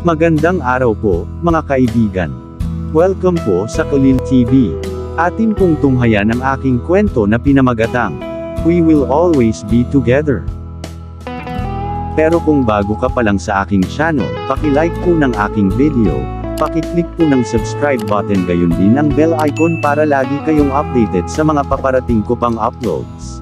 Magandang araw po, mga kaibigan. Welcome po sa Kulil TV. Atin pong tunghayan ang aking kwento na pinamagatang, We Will Always Be Together. Pero kung bago ka pa lang sa aking channel, paki-like po ng aking video, paki-click po ng subscribe button gayon din ang bell icon para lagi kayong updated sa mga paparating ko pang uploads.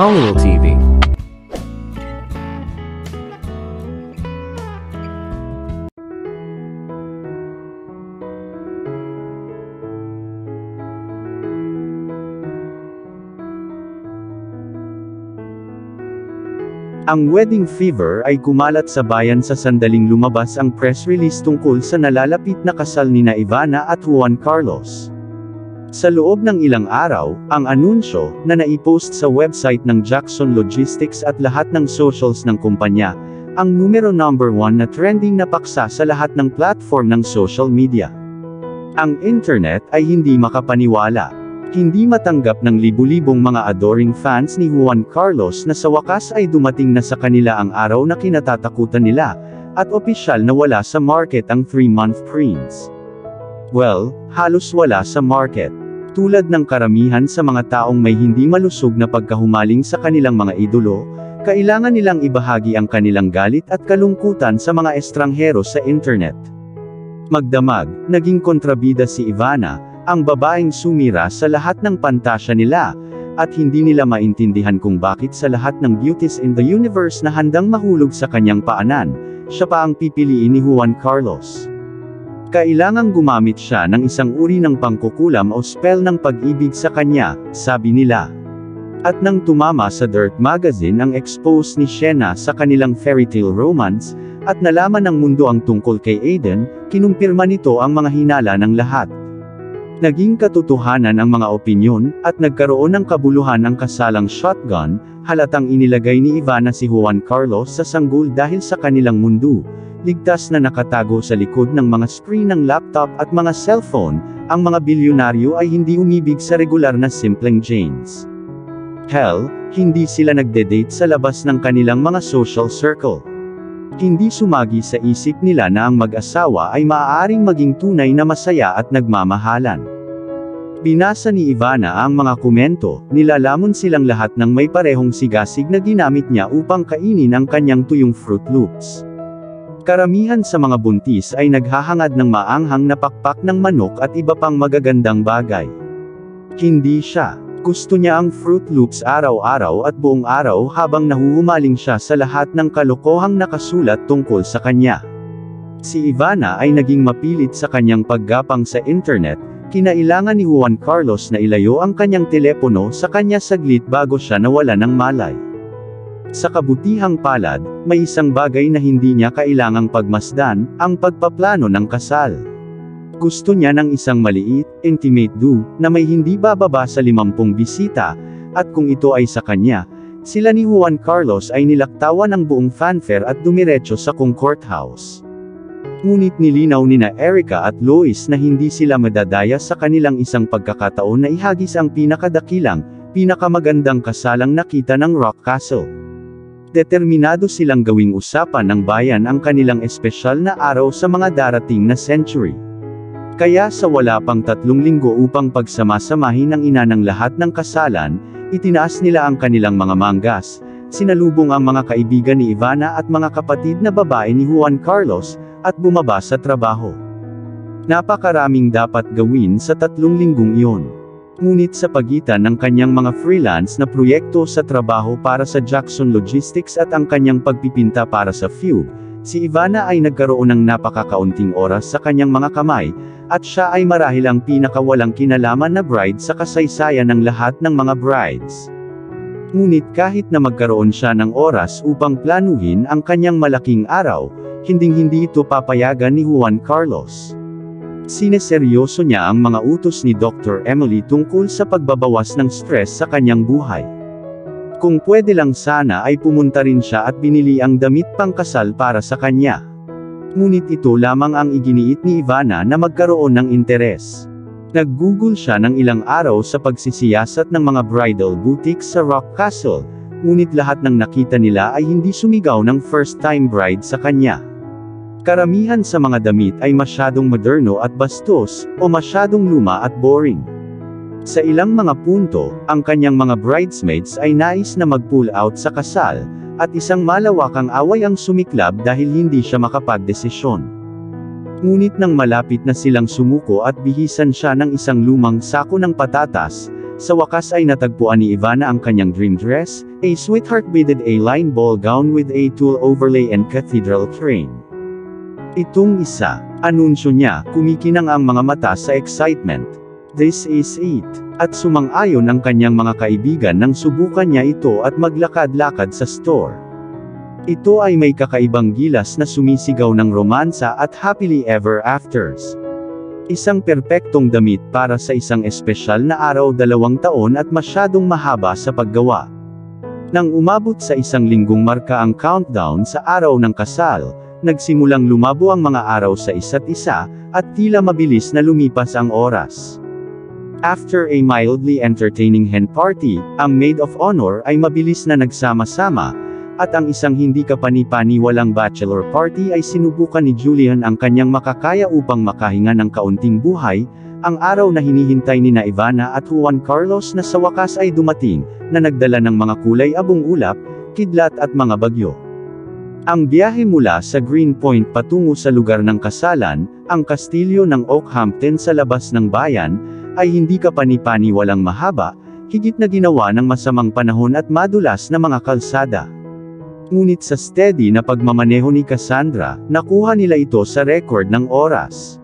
Kulil TV. Ang wedding fever ay kumalat sa bayan sa sandaling lumabas ang press release tungkol sa nalalapit na kasal nina Ivana at Juan Carlos. Sa loob ng ilang araw, ang anunsyo, na naipost sa website ng Jackson Logistics at lahat ng socials ng kumpanya, ang numero number 1 na trending na paksa sa lahat ng platform ng social media. Ang internet ay hindi makapaniwala. Hindi matanggap ng libu-libong mga adoring fans ni Juan Carlos na sa wakas ay dumating na sa kanila ang araw na kinatatakutan nila, at opisyal na wala sa market ang 3-month prince. Well, halos wala sa market. Tulad ng karamihan sa mga taong may hindi malusog na pagkahumaling sa kanilang mga idolo, kailangan nilang ibahagi ang kanilang galit at kalungkutan sa mga estranghero sa internet. Magdamag, naging kontrabida si Ivana, ang babaeng sumira sa lahat ng pantasya nila, at hindi nila maintindihan kung bakit sa lahat ng beauties in the universe na handang mahulog sa kanyang paanan, siya pa ang pipiliin ni Juan Carlos. Kailangang gumamit siya ng isang uri ng pangkukulam o spell ng pag-ibig sa kanya, sabi nila. At nang tumama sa Dirt Magazine ang expose ni Shena sa kanilang fairytale romance, at nalaman ng mundo ang tungkol kay Aiden, kinumpirma nito ang mga hinala ng lahat. Naging katotohanan ang mga opinyon, at nagkaroon ng kabuluhan ang kasalang shotgun, halatang inilagay ni Ivana si Juan Carlos sa sanggol dahil sa kanilang mundo. Ligtas na nakatago sa likod ng mga screen ng laptop at mga cellphone, ang mga bilyonaryo ay hindi umibig sa regular na simpleng Janes. Hell, hindi sila nagde-date sa labas ng kanilang mga social circle. Hindi sumagi sa isip nila na ang mag-asawa ay maaaring maging tunay na masaya at nagmamahalan. Binasa ni Ivana ang mga komento, nilalamon silang lahat ng may parehong sigasig na ginamit niya upang kainin ang kanyang tuyong Fruit Loops. Karamihan sa mga buntis ay naghahangad ng maanghang na pakpak ng manok at iba pang magagandang bagay. Hindi siya. Gusto niya ang Fruit Loops araw-araw at buong araw habang nahuhumaling siya sa lahat ng kalokohang nakasulat tungkol sa kanya. Si Ivana ay naging mapilit sa kanyang paggapang sa internet, kinailangan ni Juan Carlos na ilayo ang kanyang telepono sa kanya saglit bago siya nawala ng malay. Sa kabutihang palad, may isang bagay na hindi niya kailangang pagmasdan, ang pagpaplano ng kasal. Gusto niya ng isang maliit, intimate do, na may hindi bababa sa 50 bisita, at kung ito ay sa kanya, sila ni Juan Carlos ay nilaktawan ng buong fanfare at dumiretso sa courthouse. Ngunit nilinaw nina Erica at Lois na hindi sila madadaya sa kanilang isang pagkakataon na ihagis ang pinakadakilang, pinakamagandang kasalang nakita ng Rock Castle. Determinado silang gawing usapan ng bayan ang kanilang espesyal na araw sa mga darating na century. Kaya sa wala pang 3 linggo upang pagsamasamahin ang ina ng lahat ng kasalan, itinaas nila ang kanilang mga manggas, sinalubong ang mga kaibigan ni Ivana at mga kapatid na babae ni Juan Carlos, at bumaba sa trabaho. Napakaraming dapat gawin sa 3 linggong iyon. Ngunit sa pagitan ng kanyang mga freelance na proyekto sa trabaho para sa Jackson Logistics at ang kanyang pagpipinta para sa Fugue, si Ivana ay nagkaroon ng napakakaunting oras sa kanyang mga kamay, at siya ay marahil ang pinakawalang kinalaman na bride sa kasaysayan ng lahat ng mga brides. Ngunit kahit na magkaroon siya ng oras upang planuhin ang kanyang malaking araw, hinding-hindi ito papayagan ni Juan Carlos. Sineseryoso niya ang mga utos ni Dr. Emily tungkol sa pagbabawas ng stress sa kanyang buhay. Kung pwede lang sana ay pumunta rin siya at binili ang damit pangkasal para sa kanya. Ngunit ito lamang ang iginiit ni Ivana na magkaroon ng interes. Nag-Google siya ng ilang araw sa pagsisiyasat ng mga bridal boutiques sa Rock Castle, ngunit lahat ng nakita nila ay hindi sumigaw ng first-time bride sa kanya. Karamihan sa mga damit ay masyadong moderno at bastos, o masyadong luma at boring. Sa ilang mga punto, ang kanyang mga bridesmaids ay nais na mag-pull out sa kasal, at isang malawakang away ang sumiklab dahil hindi siya makapagdesisyon. Ngunit nang malapit na silang sumuko at bihisan siya ng isang lumang sako ng patatas, sa wakas ay natagpuan ni Ivana ang kanyang dream dress, a sweetheart beaded A-line ball gown with a tulle overlay and cathedral train. Itong isa, anunsyo niya, kumikinang ang mga mata sa excitement. This is it. At sumang-ayon ang kanyang mga kaibigan nang subukan niya ito at maglakad-lakad sa store. Ito ay may kakaibang gilas na sumisigaw ng romansa at happily ever afters. Isang perpektong damit para sa isang espesyal na araw 2 taon at masyadong mahaba sa paggawa. Nang umabot sa isang linggong marka ang countdown sa araw ng kasal, nagsimulang lumabo ang mga araw sa isa't isa, at tila mabilis na lumipas ang oras. After a mildly entertaining hen party, ang maid of honor ay mabilis na nagsama-sama, at ang isang hindi kapani-paniwalang bachelor party ay sinubukan ni Julian ang kanyang makakaya upang makahinga ng kaunting buhay, ang araw na hinihintay ni Ivana at Juan Carlos na sa wakas ay dumating, na nagdala ng mga kulay abong ulap, kidlat at mga bagyo. Ang biyahe mula sa Greenpoint patungo sa lugar ng kasalan, ang kastilyo ng Oakhampton sa labas ng bayan, ay hindi kapani-paniwalang mahaba, higit na ginawa ng masamang panahon at madulas na mga kalsada. Ngunit sa steady na pagmamaneho ni Cassandra, nakuha nila ito sa record ng oras.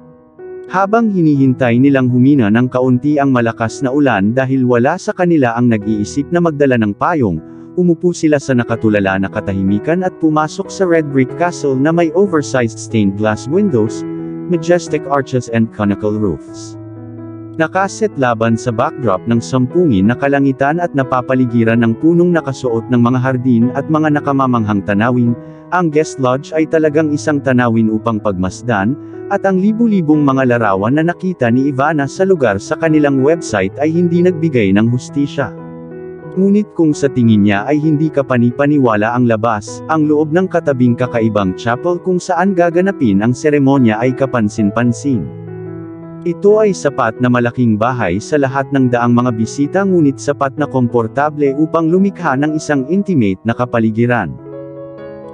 Habang hinihintay nilang humina ng kaunti ang malakas na ulan dahil wala sa kanila ang nag-iisip na magdala ng payong, umupo sila sa nakatulala na katahimikan at pumasok sa red brick castle na may oversized stained glass windows, majestic arches and conical roofs. Nakaset laban sa backdrop ng sampungin na kalangitan at napapaligiran ng punong nakasuot ng mga hardin at mga nakamamanghang tanawin, ang guest lodge ay talagang isang tanawin upang pagmasdan, at ang libu-libong mga larawan na nakita ni Ivana sa lugar sa kanilang website ay hindi nagbigay ng hustisya. Ngunit kung sa tingin niya ay hindi kapani-paniwala ang labas, ang loob ng katabing kakaibang chapel kung saan gaganapin ang seremonya ay kapansin-pansin. Ito ay sapat na malaking bahay sa lahat ng daang mga bisita ngunit sapat na komportable upang lumikha ng isang intimate na kapaligiran.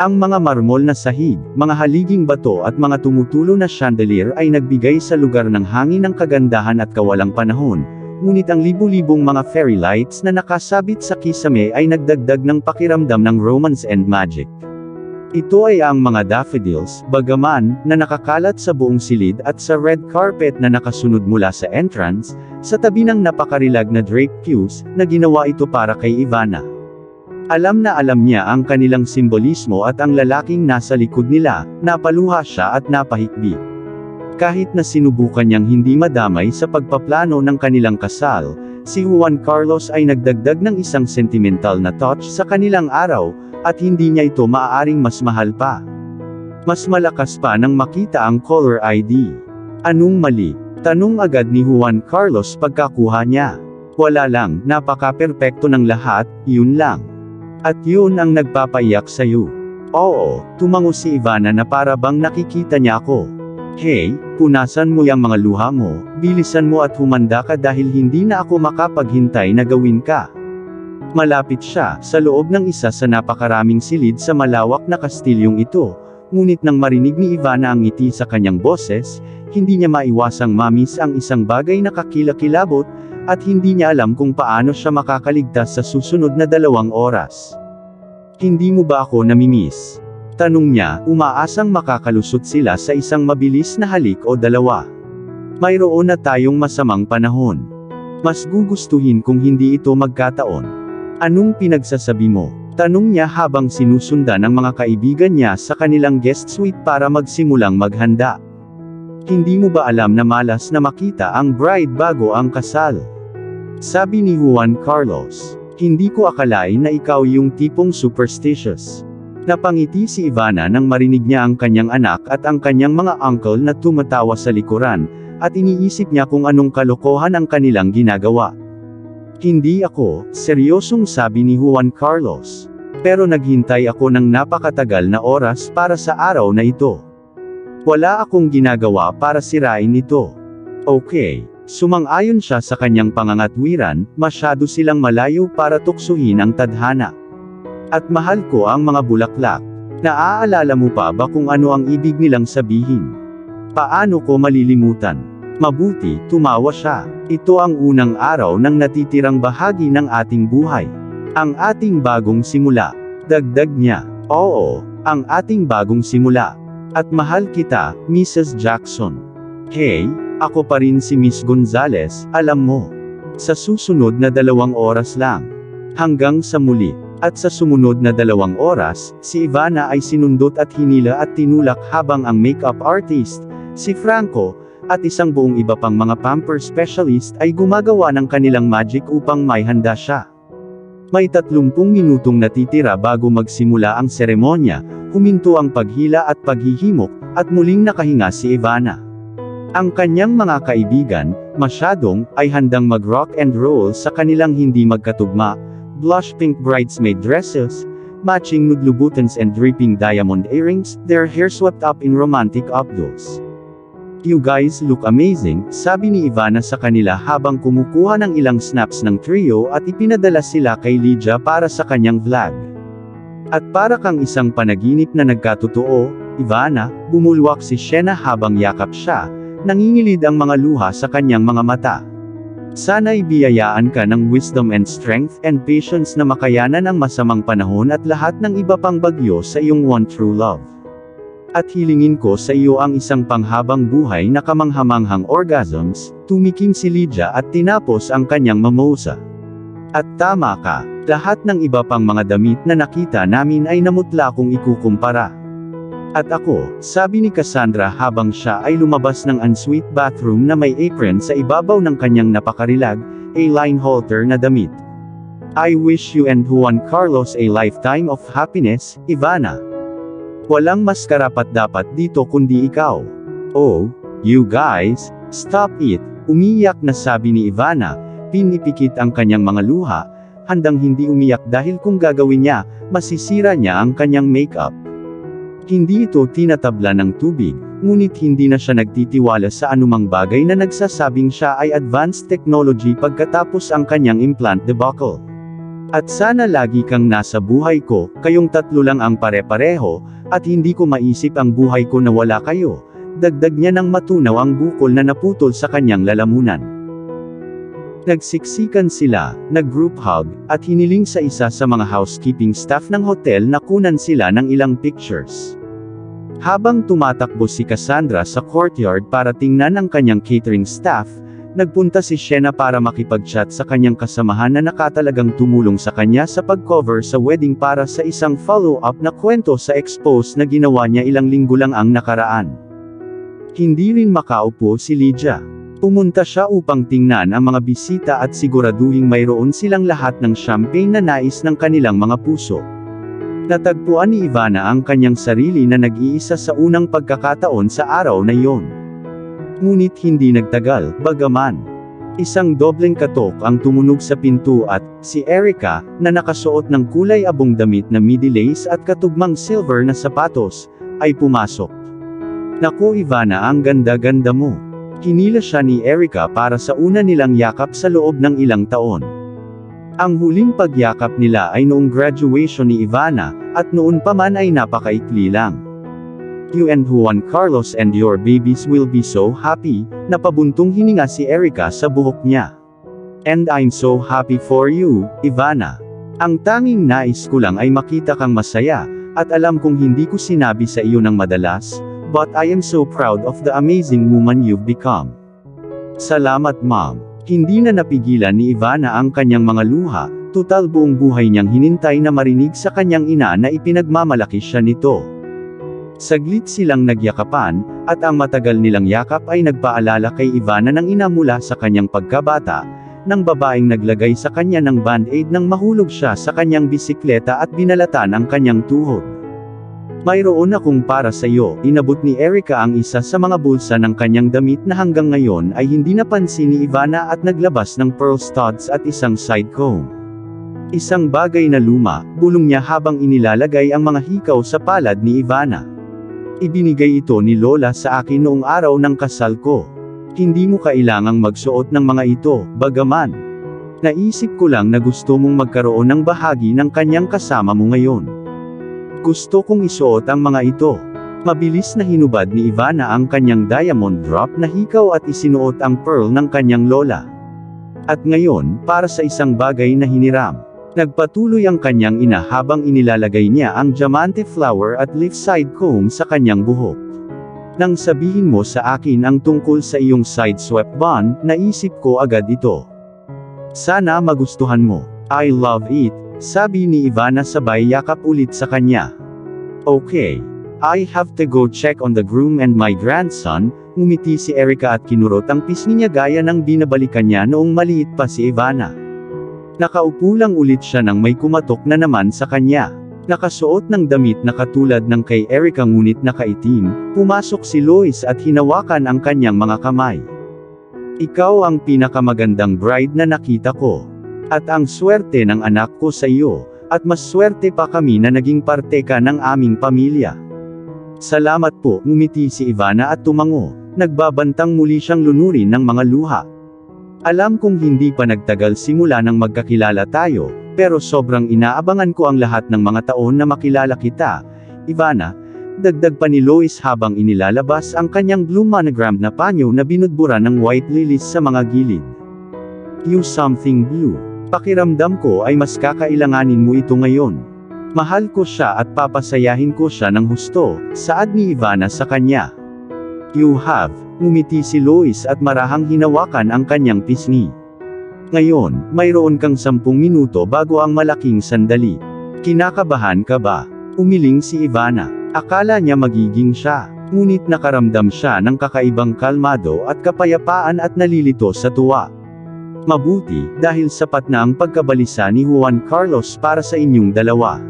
Ang mga marmol na sahig, mga haliging bato at mga tumutulo na chandelier ay nagbigay sa lugar ng hangin ng kagandahan at kawalang panahon, ngunit ang libu-libong mga fairy lights na nakasabit sa kisame ay nagdagdag ng pakiramdam ng romance and magic. Ito ay ang mga daffodils, bagaman, na nakakalat sa buong silid at sa red carpet na nakasunod mula sa entrance, sa tabi ng napakarilag na draped pews, na ginawa ito para kay Ivana. Alam na alam niya ang kanilang simbolismo at ang lalaking nasa likod nila, napaluha siya at napahikbi. Kahit na sinubukan niyang hindi madamay sa pagpaplano ng kanilang kasal, si Juan Carlos ay nagdagdag ng isang sentimental na touch sa kanilang araw, at hindi niya ito maaaring mas mahal pa. Mas malakas pa nang makita ang caller ID. Anong mali? Tanong agad ni Juan Carlos pagkakuha niya. Wala lang, napaka-perpekto ng lahat, yun lang. At yun ang nagpapaiyak sa'yo. Oo, tumango si Ivana na para bang nakikita niya ako. Hey, punasan mo yung mga luha mo, bilisan mo at humanda ka dahil hindi na ako makapaghintay na gawin ka. Malapit siya, sa loob ng isa sa napakaraming silid sa malawak na kastilyong ito, ngunit nang marinig ni Ivana ang ngiti sa kanyang boses, hindi niya maiwasang mamis ang isang bagay na kakilakilabot, at hindi niya alam kung paano siya makakaligtas sa susunod na 2 oras. Hindi mo ba ako namimiss? Tanong niya, umaasang makakalusot sila sa isang mabilis na halik o 2. Mayroon na tayong masamang panahon. Mas gugustuhin kung hindi ito magkataon. Anong pinagsasabi mo? Tanong niya habang sinusundan ng mga kaibigan niya sa kanilang guest suite para magsimulang maghanda. Hindi mo ba alam na malas na makita ang bride bago ang kasal? Sabi ni Juan Carlos. Hindi ko akalain na ikaw yung tipong superstitious. Napangiti si Ivana nang marinig niya ang kanyang anak at ang kanyang mga uncle na tumatawa sa likuran, at iniisip niya kung anong kalokohan ang kanilang ginagawa. Hindi ako, seryosong sabi ni Juan Carlos. Pero naghintay ako ng napakatagal na oras para sa araw na ito. Wala akong ginagawa para sirain ito. Okay, sumang-ayon siya sa kanyang pangangatwiran, masyado silang malayo para tuksuhin ang tadhana. At mahal ko ang mga bulaklak. Naaalala mo pa ba kung ano ang ibig nilang sabihin? Paano ko malilimutan? Mabuti, tumawa siya. Ito ang unang araw ng natitirang bahagi ng ating buhay. Ang ating bagong simula. Dagdag niya. Oo, ang ating bagong simula. At mahal kita, Mrs. Jackson. Hey, ako pa rin si Miss Gonzales, alam mo. Sa susunod na 2 oras lang. Hanggang sa muli. At sa sumunod na 2 oras, si Ivana ay sinundot at hinila at tinulak habang ang makeup artist, si Franco, at isang buong iba pang mga pamper specialist ay gumagawa ng kanilang magic upang may handa siya. May 30 minutong natitira bago magsimula ang seremonya, huminto ang paghila at paghihimok, at muling nakahinga si Ivana. Ang kanyang mga kaibigan, masyadong, ay handang mag-rock and roll sa kanilang hindi magkatugma, blush pink bridesmaid dresses, matching nude louboutins and dripping diamond earrings, their hair swept up in romantic updos. You guys look amazing, sabi ni Ivana sa kanila habang kumukuha ng ilang snaps ng trio at ipinadala sila kay Lydia para sa kanyang vlog. At para kang isang panaginip na nagkatotoo, Ivana, bumulwak si Shena habang yakap siya, nangingilid ang mga luha sa kanyang mga mata. Sana'y biyayaan ka ng wisdom and strength and patience na makayanan ang masamang panahon at lahat ng iba pang bagyo sa iyong one true love. At hilingin ko sa iyo ang isang panghabang buhay na kamanghamanghang orgasms, tumikim si Lydia at tinapos ang kanyang mamosa. At tama ka, lahat ng iba pang mga damit na nakita namin ay namutla kung ikukumpara. At ako, sabi ni Cassandra habang siya ay lumabas ng ensuite bathroom na may apron sa ibabaw ng kanyang napakarilag, a line halter na damit. I wish you and Juan Carlos a lifetime of happiness, Ivana. Walang mas karapat-dapat dito kundi ikaw. Oh, you guys, stop it, umiyak na sabi ni Ivana, pinipikit ang kanyang mga luha, handang hindi umiyak dahil kung gagawin niya, masisira niya ang kanyang makeup. Hindi ito tinatabla ng tubig, ngunit hindi na siya nagtitiwala sa anumang bagay na nagsasabing siya ay advanced technology pagkatapos ang kanyang implant debacle. At sana lagi kang nasa buhay ko, kayong 3 lang ang pare-pareho, at hindi ko maisip ang buhay ko na wala kayo. Dagdag niya nang matunaw ang bukol na naputol sa kanyang lalamunan. Nagsiksikan sila, nag-group hug, at hiniling sa isa sa mga housekeeping staff ng hotel na kunan sila ng ilang pictures. Habang tumatakbo si Cassandra sa courtyard para tingnan ang kanyang catering staff, nagpunta si Shena para makipag-chat sa kanyang kasamahan na nakatalagang tumulong sa kanya sa pag-cover sa wedding para sa isang follow-up na kwento sa expose na ginawa niya ilang linggo lang ang nakaraan. Hindi rin makaupo si Lydia. Pumunta siya upang tingnan ang mga bisita at siguraduhing mayroon silang lahat ng champagne na nais ng kanilang mga puso. Natagpuan ni Ivana ang kanyang sarili na nag-iisa sa unang pagkakataon sa araw na iyon. Ngunit hindi nagtagal, bagaman. Isang dobleng katok ang tumunog sa pinto at, si Erica, na nakasuot ng kulay abong damit na midi lace at katugmang silver na sapatos, ay pumasok. Naku Ivana, ang ganda-ganda mo. Hinila siya ni Erica para sa una nilang yakap sa loob ng ilang taon. Ang huling pagyakap nila ay noong graduation ni Ivana, at noon pa man ay napakaikli lang. You and Juan Carlos and your babies will be so happy, napabuntong hininga si Erica sa buhok niya. And I'm so happy for you, Ivana. Ang tanging nais ko lang ay makita kang masaya, at alam kong hindi ko sinabi sa iyo ng madalas, but I am so proud of the amazing woman you've become. Salamat Mom. Hindi na napigilan ni Ivana ang kanyang mga luha, tutal buong buhay niyang hinintay na marinig sa kanyang ina na ipinagmamalaki siya nito. Saglit silang nagyakapan, at ang matagal nilang yakap ay nagpaalala kay Ivana ng ina mula sa kanyang pagkabata, ng babaeng naglagay sa kanya ng band-aid nang mahulog siya sa kanyang bisikleta at binalatan ang kanyang tuhod. Mayroon akong para sa iyo, inabot ni Erica ang isa sa mga bulsa ng kanyang damit na hanggang ngayon ay hindi napansin ni Ivana at naglabas ng pearl studs at isang side comb. Isang bagay na luma, bulong niya habang inilalagay ang mga hikaw sa palad ni Ivana. Ibinigay ito ni Lola sa akin noong araw ng kasal ko. Hindi mo kailangang magsuot ng mga ito, bagaman. Naisip ko lang na gusto mong magkaroon ng bahagi ng kanyang kasama mo ngayon. Gusto kong isuot ang mga ito. Mabilis na hinubad ni Ivana ang kanyang diamond drop na hikaw at isinuot ang pearl ng kanyang lola. At ngayon, para sa isang bagay na hiniram. Nagpatuloy ang kanyang ina habang inilalagay niya ang diamante flower at leaf side comb sa kanyang buhok. Nang sabihin mo sa akin ang tungkol sa iyong side-swept bun, naisip ko agad ito. Sana magustuhan mo. I love it, sabi ni Ivana sabay yakap ulit sa kanya. Okay. I have to go check on the groom and my grandson, ngumiti si Erica at kinurot ang pisngi niya gaya ng binabalikan niya noong maliit pa si Ivana. Nakaupo lang ulit siya nang may kumatok na naman sa kanya. Nakasuot ng damit na katulad ng kay Erica ngunit nakaitim, pumasok si Lois at hinawakan ang kanyang mga kamay. Ikaw ang pinakamagandang bride na nakita ko. At ang swerte ng anak ko sa iyo, at mas swerte pa kami na naging parte ka ng aming pamilya. Salamat po, ngumiti si Ivana at tumango, nagbabantang muli siyang lunurin ng mga luha. Alam kong hindi pa nagtagal simula nang magkakilala tayo, pero sobrang inaabangan ko ang lahat ng mga taon na makilala kita, Ivana, dagdag pa ni Lois habang inilalabas ang kanyang blue monogram na panyo na binudbura ng white lilies sa mga gilid. You something blue. Pakiramdam ko ay mas kakailanganin mo ito ngayon. Mahal ko siya at papasayahin ko siya ng husto, saad ni Ivana sa kanya. You have, ngumiti si Lois at marahang hinawakan ang kanyang pisngi. Ngayon, mayroon kang 10 minuto bago ang malaking sandali. Kinakabahan ka ba? Umiling si Ivana. Akala niya magiging siya. Ngunit nakaramdam siya ng kakaibang kalmado at kapayapaan at nalilito sa tuwa. Mabuti, dahil sapat na ang pagkabalisa ni Juan Carlos para sa inyong dalawa.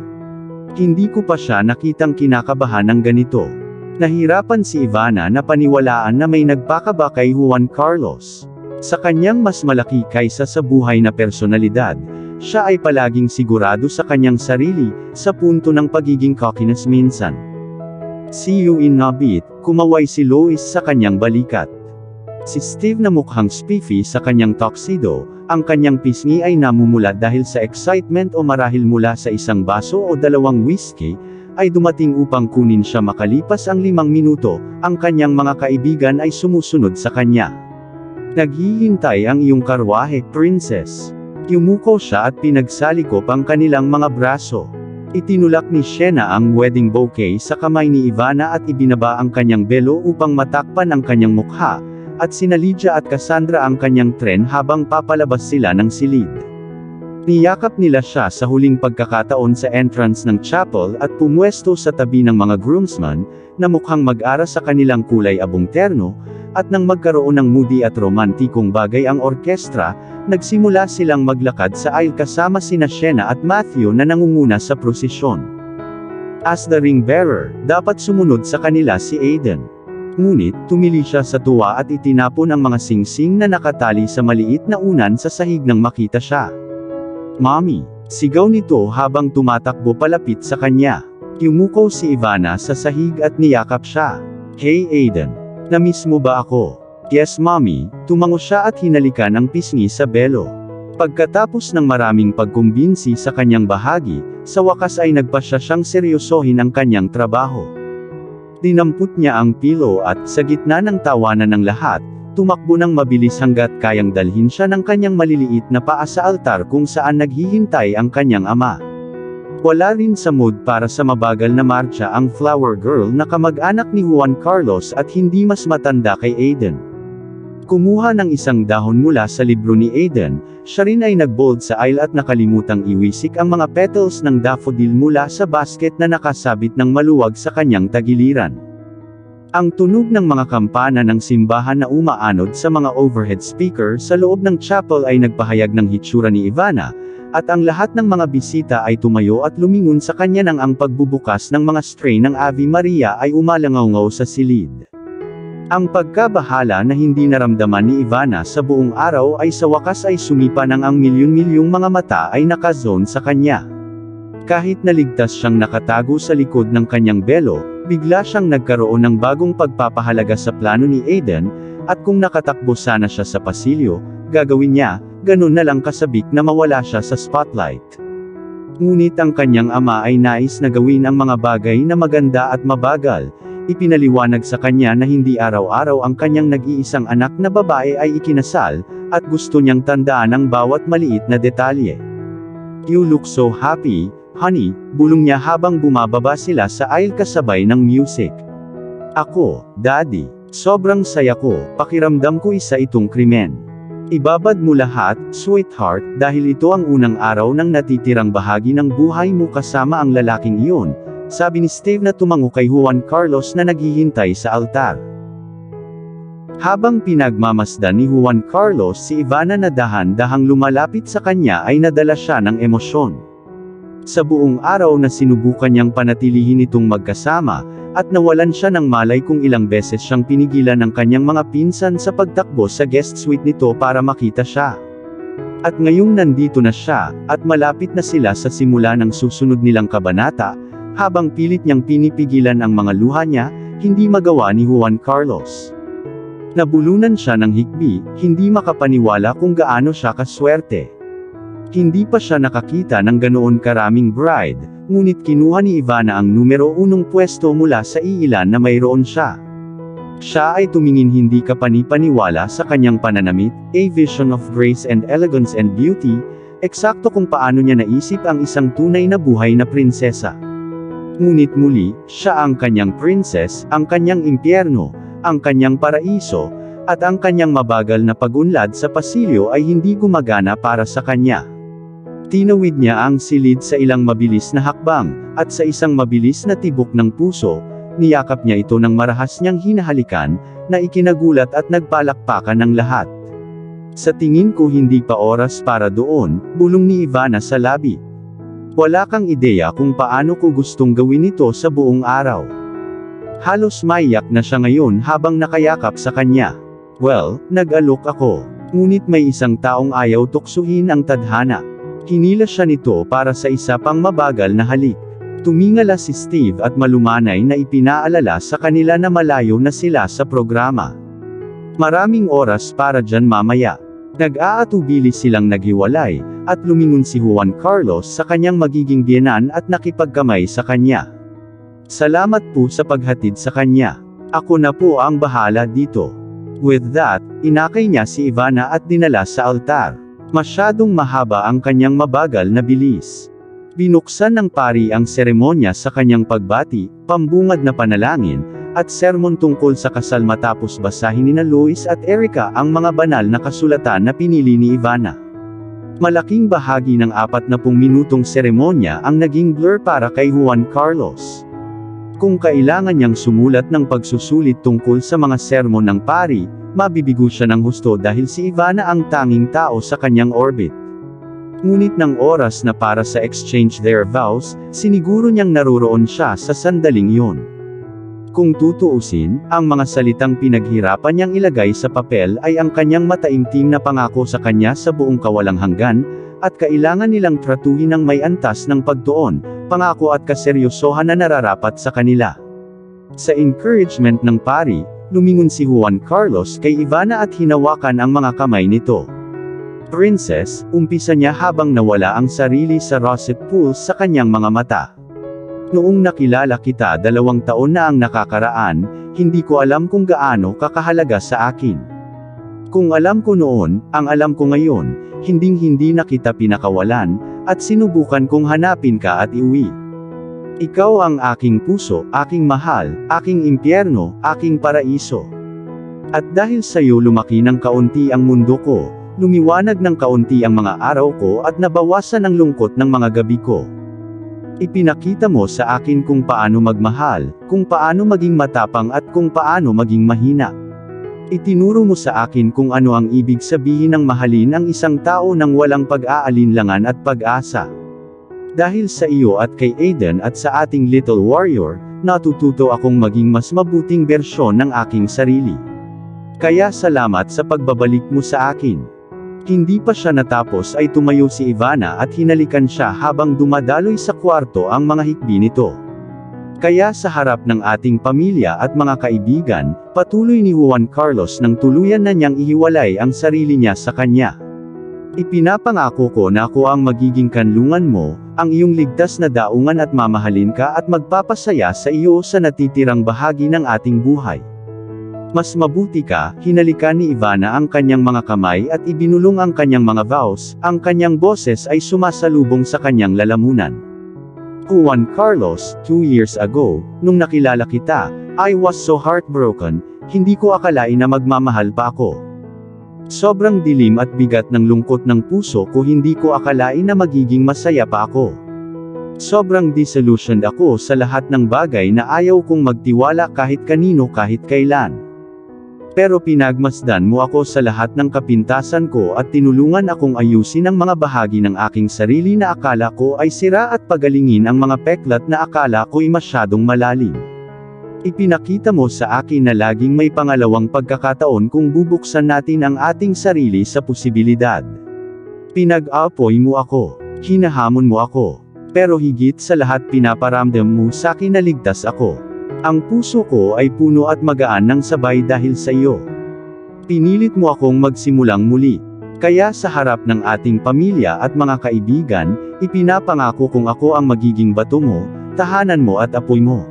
Hindi ko pa siya nakitang kinakabahan ng ganito. Nahirapan si Ivana na paniwalaan na may nagpakaba kay Juan Carlos. Sa kanyang mas malaki kaysa sa buhay na personalidad, siya ay palaging sigurado sa kanyang sarili, sa punto ng pagiging cockiness minsan. See you in a bit, kumaway si Lois sa kanyang balikat. Si Steve na mukhang spiffy sa kanyang tuxedo, ang kanyang pisngi ay namumula dahil sa excitement o marahil mula sa isang baso o 2 whiskey, ay dumating upang kunin siya makalipas ang 5 minuto, ang kanyang mga kaibigan ay sumusunod sa kanya. Naghihintay ang iyong karwahe, princess. Yumuko siya at pinagsalikop ang kanilang mga braso. Itinulak ni Sienna ang wedding bouquet sa kamay ni Ivana at ibinaba ang kanyang belo upang matakpan ang kanyang mukha, at sina Lydia at Cassandra ang kanyang tren habang papalabas sila ng silid. Niyakap nila siya sa huling pagkakataon sa entrance ng chapel at pumwesto sa tabi ng mga groomsmen, na mukhang mag-ara sa kanilang kulay abong terno, at nang magkaroon ng moody at romantikong bagay ang orkestra, nagsimula silang maglakad sa aisle kasama sina Sienna at Matthew na nangunguna sa prosesyon. As the ring bearer, dapat sumunod sa kanila si Aiden. Ngunit, tumili siya sa tuwa at itinapon ang mga singsing na nakatali sa maliit na unan sa sahig nang makita siya. Mommy! Sigaw nito habang tumatakbo palapit sa kanya. Yumuko si Ivana sa sahig at niyakap siya. Hey Aiden! Namiss mo ba ako? Yes mommy, tumango siya at hinalikan ang pisngi sa belo. Pagkatapos ng maraming pagkumbinsi sa kanyang bahagi, sa wakas ay nagpasya siyang seryosohin ang kanyang trabaho. Dinampot niya ang pillow at, sa gitna ng tawanan ng lahat, tumakbo ng mabilis hanggat kayang dalhin siya ng kanyang maliliit na paa sa altar kung saan naghihintay ang kanyang ama. Wala rin sa mood para sa mabagal na marcha ang flower girl na kamag-anak ni Juan Carlos at hindi mas matanda kay Aiden. Kumuha ng isang dahon mula sa libro ni Aiden, siya rin ay nagbold sa aisle at nakalimutang iwisik ang mga petals ng daffodil mula sa basket na nakasabit ng maluwag sa kanyang tagiliran. Ang tunog ng mga kampana ng simbahan na umaanod sa mga overhead speaker sa loob ng chapel ay nagpahayag ng hitsura ni Ivana, at ang lahat ng mga bisita ay tumayo at lumingon sa kanya nang ang pagbubukas ng mga strain ng Ave Maria ay umalangaw-ngaw sa silid. Ang pagkabahala na hindi naramdaman ni Ivana sa buong araw ay sa wakas ay sumipa nang ang milyon-milyong mga mata ay nakazone sa kanya. Kahit naligtas siyang nakatago sa likod ng kanyang belo, bigla siyang nagkaroon ng bagong pagpapahalaga sa plano ni Aiden, at kung nakatakbo sana siya sa pasilyo, gagawin niya, ganun na lang kasabik na mawala siya sa spotlight. Ngunit ang kanyang ama ay nais na gawin ang mga bagay na maganda at mabagal. Ipinaliwanag sa kanya na hindi araw-araw ang kanyang nag-iisang anak na babae ay ikinasal, at gusto niyang tandaan ang bawat maliit na detalye. "You look so happy, honey," bulong niya habang bumababa sila sa aisle kasabay ng music. "Ako, Daddy, sobrang saya ko, pakiramdam ko isa itong krimen. Ibabad mo lahat, sweetheart, dahil ito ang unang araw ng natitirang bahagi ng buhay mo kasama ang lalaking iyon," sabi ni Steve na tumango kay Juan Carlos na naghihintay sa altar. Habang pinagmamasdan ni Juan Carlos si Ivana na dahan-dahang lumalapit sa kanya ay nadala siya ng emosyon. Sa buong araw na sinubukan niyang panatilihin itong magkasama, at nawalan siya ng malay kung ilang beses siyang pinigilan ng kanyang mga pinsan sa pagtakbo sa guest suite nito para makita siya. At ngayong nandito na siya, at malapit na sila sa simula ng susunod nilang kabanata, habang pilit niyang pinipigilan ang mga luha niya, hindi magawa ni Juan Carlos. Nabulunan siya ng hikbi, hindi makapaniwala kung gaano siya kaswerte. Hindi pa siya nakakita ng ganoon karaming bride, ngunit kinuha ni Ivana ang numero 1 pwesto mula sa iilan na mayroon siya. Siya ay tumingin hindi kapani-paniwala sa kanyang pananamit, a vision of grace and elegance and beauty, eksakto kung paano niya naisip ang isang tunay na buhay na prinsesa. Ngunit muli, siya ang kanyang princess, ang kanyang impyerno, ang kanyang paraiso, at ang kanyang mabagal na pag-unlad sa pasilyo ay hindi gumagana para sa kanya. Tinawid niya ang silid sa ilang mabilis na hakbang, at sa isang mabilis na tibok ng puso, niyakap niya ito ng marahas niyang hinahalikan, na ikinagulat at nagpalakpakan ng lahat. "Sa tingin ko hindi pa oras para doon," bulong ni Ivana sa labi. "Wala kang ideya kung paano ko gustong gawin ito sa buong araw." Halos maiyak na siya ngayon habang nakayakap sa kanya. "Well, nag-alok ako. Ngunit may isang taong ayaw tuksuhin ang tadhana." Hinila siya nito para sa isa pang mabagal na halik. Tumingala si Steve at malumanay na ipinaalala sa kanila na malayo na sila sa programa. Maraming oras para dyan mamaya. Nag-aatubili silang naghiwalay, at lumingon si Juan Carlos sa kanyang magiging biyenan at nakipagkamay sa kanya. "Salamat po sa paghatid sa kanya. Ako na po ang bahala dito." With that, inakay niya si Ivana at dinala sa altar. Masyadong mahaba ang kanyang mabagal na bilis. Binuksan ng pari ang seremonya sa kanyang pagbati, pambungad na panalangin, at sermon tungkol sa kasal matapos basahin ni Lois at Erica ang mga banal na kasulatan na pinili ni Ivana. Malaking bahagi ng 40 minutong seremonya ang naging blur para kay Juan Carlos. Kung kailangan niyang sumulat ng pagsusulit tungkol sa mga sermon ng pari, mabibigo siya ng husto dahil si Ivana ang tanging tao sa kanyang orbit. Ngunit ng oras na para sa exchange their vows, siniguro niyang naroroon siya sa sandaling iyon. Kung tutuusin, ang mga salitang pinaghirapan niyang ilagay sa papel ay ang kanyang mataimtim na pangako sa kanya sa buong kawalang hanggan, at kailangan nilang tratuhin ng may antas ng pagtuon, pangako at kaseryosohan na nararapat sa kanila. Sa encouragement ng pari, lumingon si Juan Carlos kay Ivana at hinawakan ang mga kamay nito. "Princess," umpisa niya habang nawala ang sarili sa rosette pools sa kanyang mga mata. "Noong nakilala kita 2 taon na ang nakakaraan, hindi ko alam kung gaano kakahalaga sa akin. Kung alam ko noon, ang alam ko ngayon, hinding-hindi na kita pinakawalan, at sinubukan kong hanapin ka at iuwi. Ikaw ang aking puso, aking mahal, aking impyerno, aking paraiso. At dahil sa iyo lumaki ng kaunti ang mundo ko, lumiwanag ng kaunti ang mga araw ko at nabawasan ang lungkot ng mga gabi ko. Ipinakita mo sa akin kung paano magmahal, kung paano maging matapang at kung paano maging mahina. Itinuro mo sa akin kung ano ang ibig sabihin ng mahalin ang isang tao nang walang pag-aalinlangan at pag-asa. Dahil sa iyo at kay Aiden at sa ating little warrior, natututo akong maging mas mabuting bersyon ng aking sarili. Kaya salamat sa pagbabalik mo sa akin. Hindi pa siya natapos ay tumayo si Ivana at hinalikan siya habang dumadaloy sa kwarto ang mga hikbi nito. Kaya sa harap ng ating pamilya at mga kaibigan, patuloy ni Juan Carlos nang tuluyan na niyang ihiwalay ang sarili niya sa kanya. Ipinapangako ko na ako ang magiging kanlungan mo, ang iyong ligtas na daungan at mamahalin ka at magpapasaya sa iyo sa natitirang bahagi ng ating buhay. Mas mabuti ka, hinalikan ni Ivana ang kanyang mga kamay at ibinulong ang kanyang mga vows, ang kanyang boses ay sumasalubong sa kanyang lalamunan. Juan Carlos, 2 years ago, nung nakilala kita, I was so heartbroken, hindi ko akalain na magmamahal pa ako. Sobrang dilim at bigat ng lungkot ng puso ko, hindi ko akalain na magiging masaya pa ako. Sobrang disillusioned ako sa lahat ng bagay na ayaw kong magtiwala kahit kanino kahit kailan. Pero pinagmasdan mo ako sa lahat ng kapintasan ko at tinulungan akong ayusin ang mga bahagi ng aking sarili na akala ko ay sira at pagalingin ang mga peklat na akala ko'y masyadong malalim. Ipinakita mo sa akin na laging may pangalawang pagkakataon kung bubuksan natin ang ating sarili sa posibilidad. Pinag-apoy mo ako, hinahamon mo ako, pero higit sa lahat pinaparamdam mo sa akin na ligtas ako. Ang puso ko ay puno at magaan ng sabay dahil sa iyo. Pinilit mo akong magsimulang muli. Kaya sa harap ng ating pamilya at mga kaibigan, ipinapangako kong ako ang magiging bato mo, tahanan mo at apoy mo.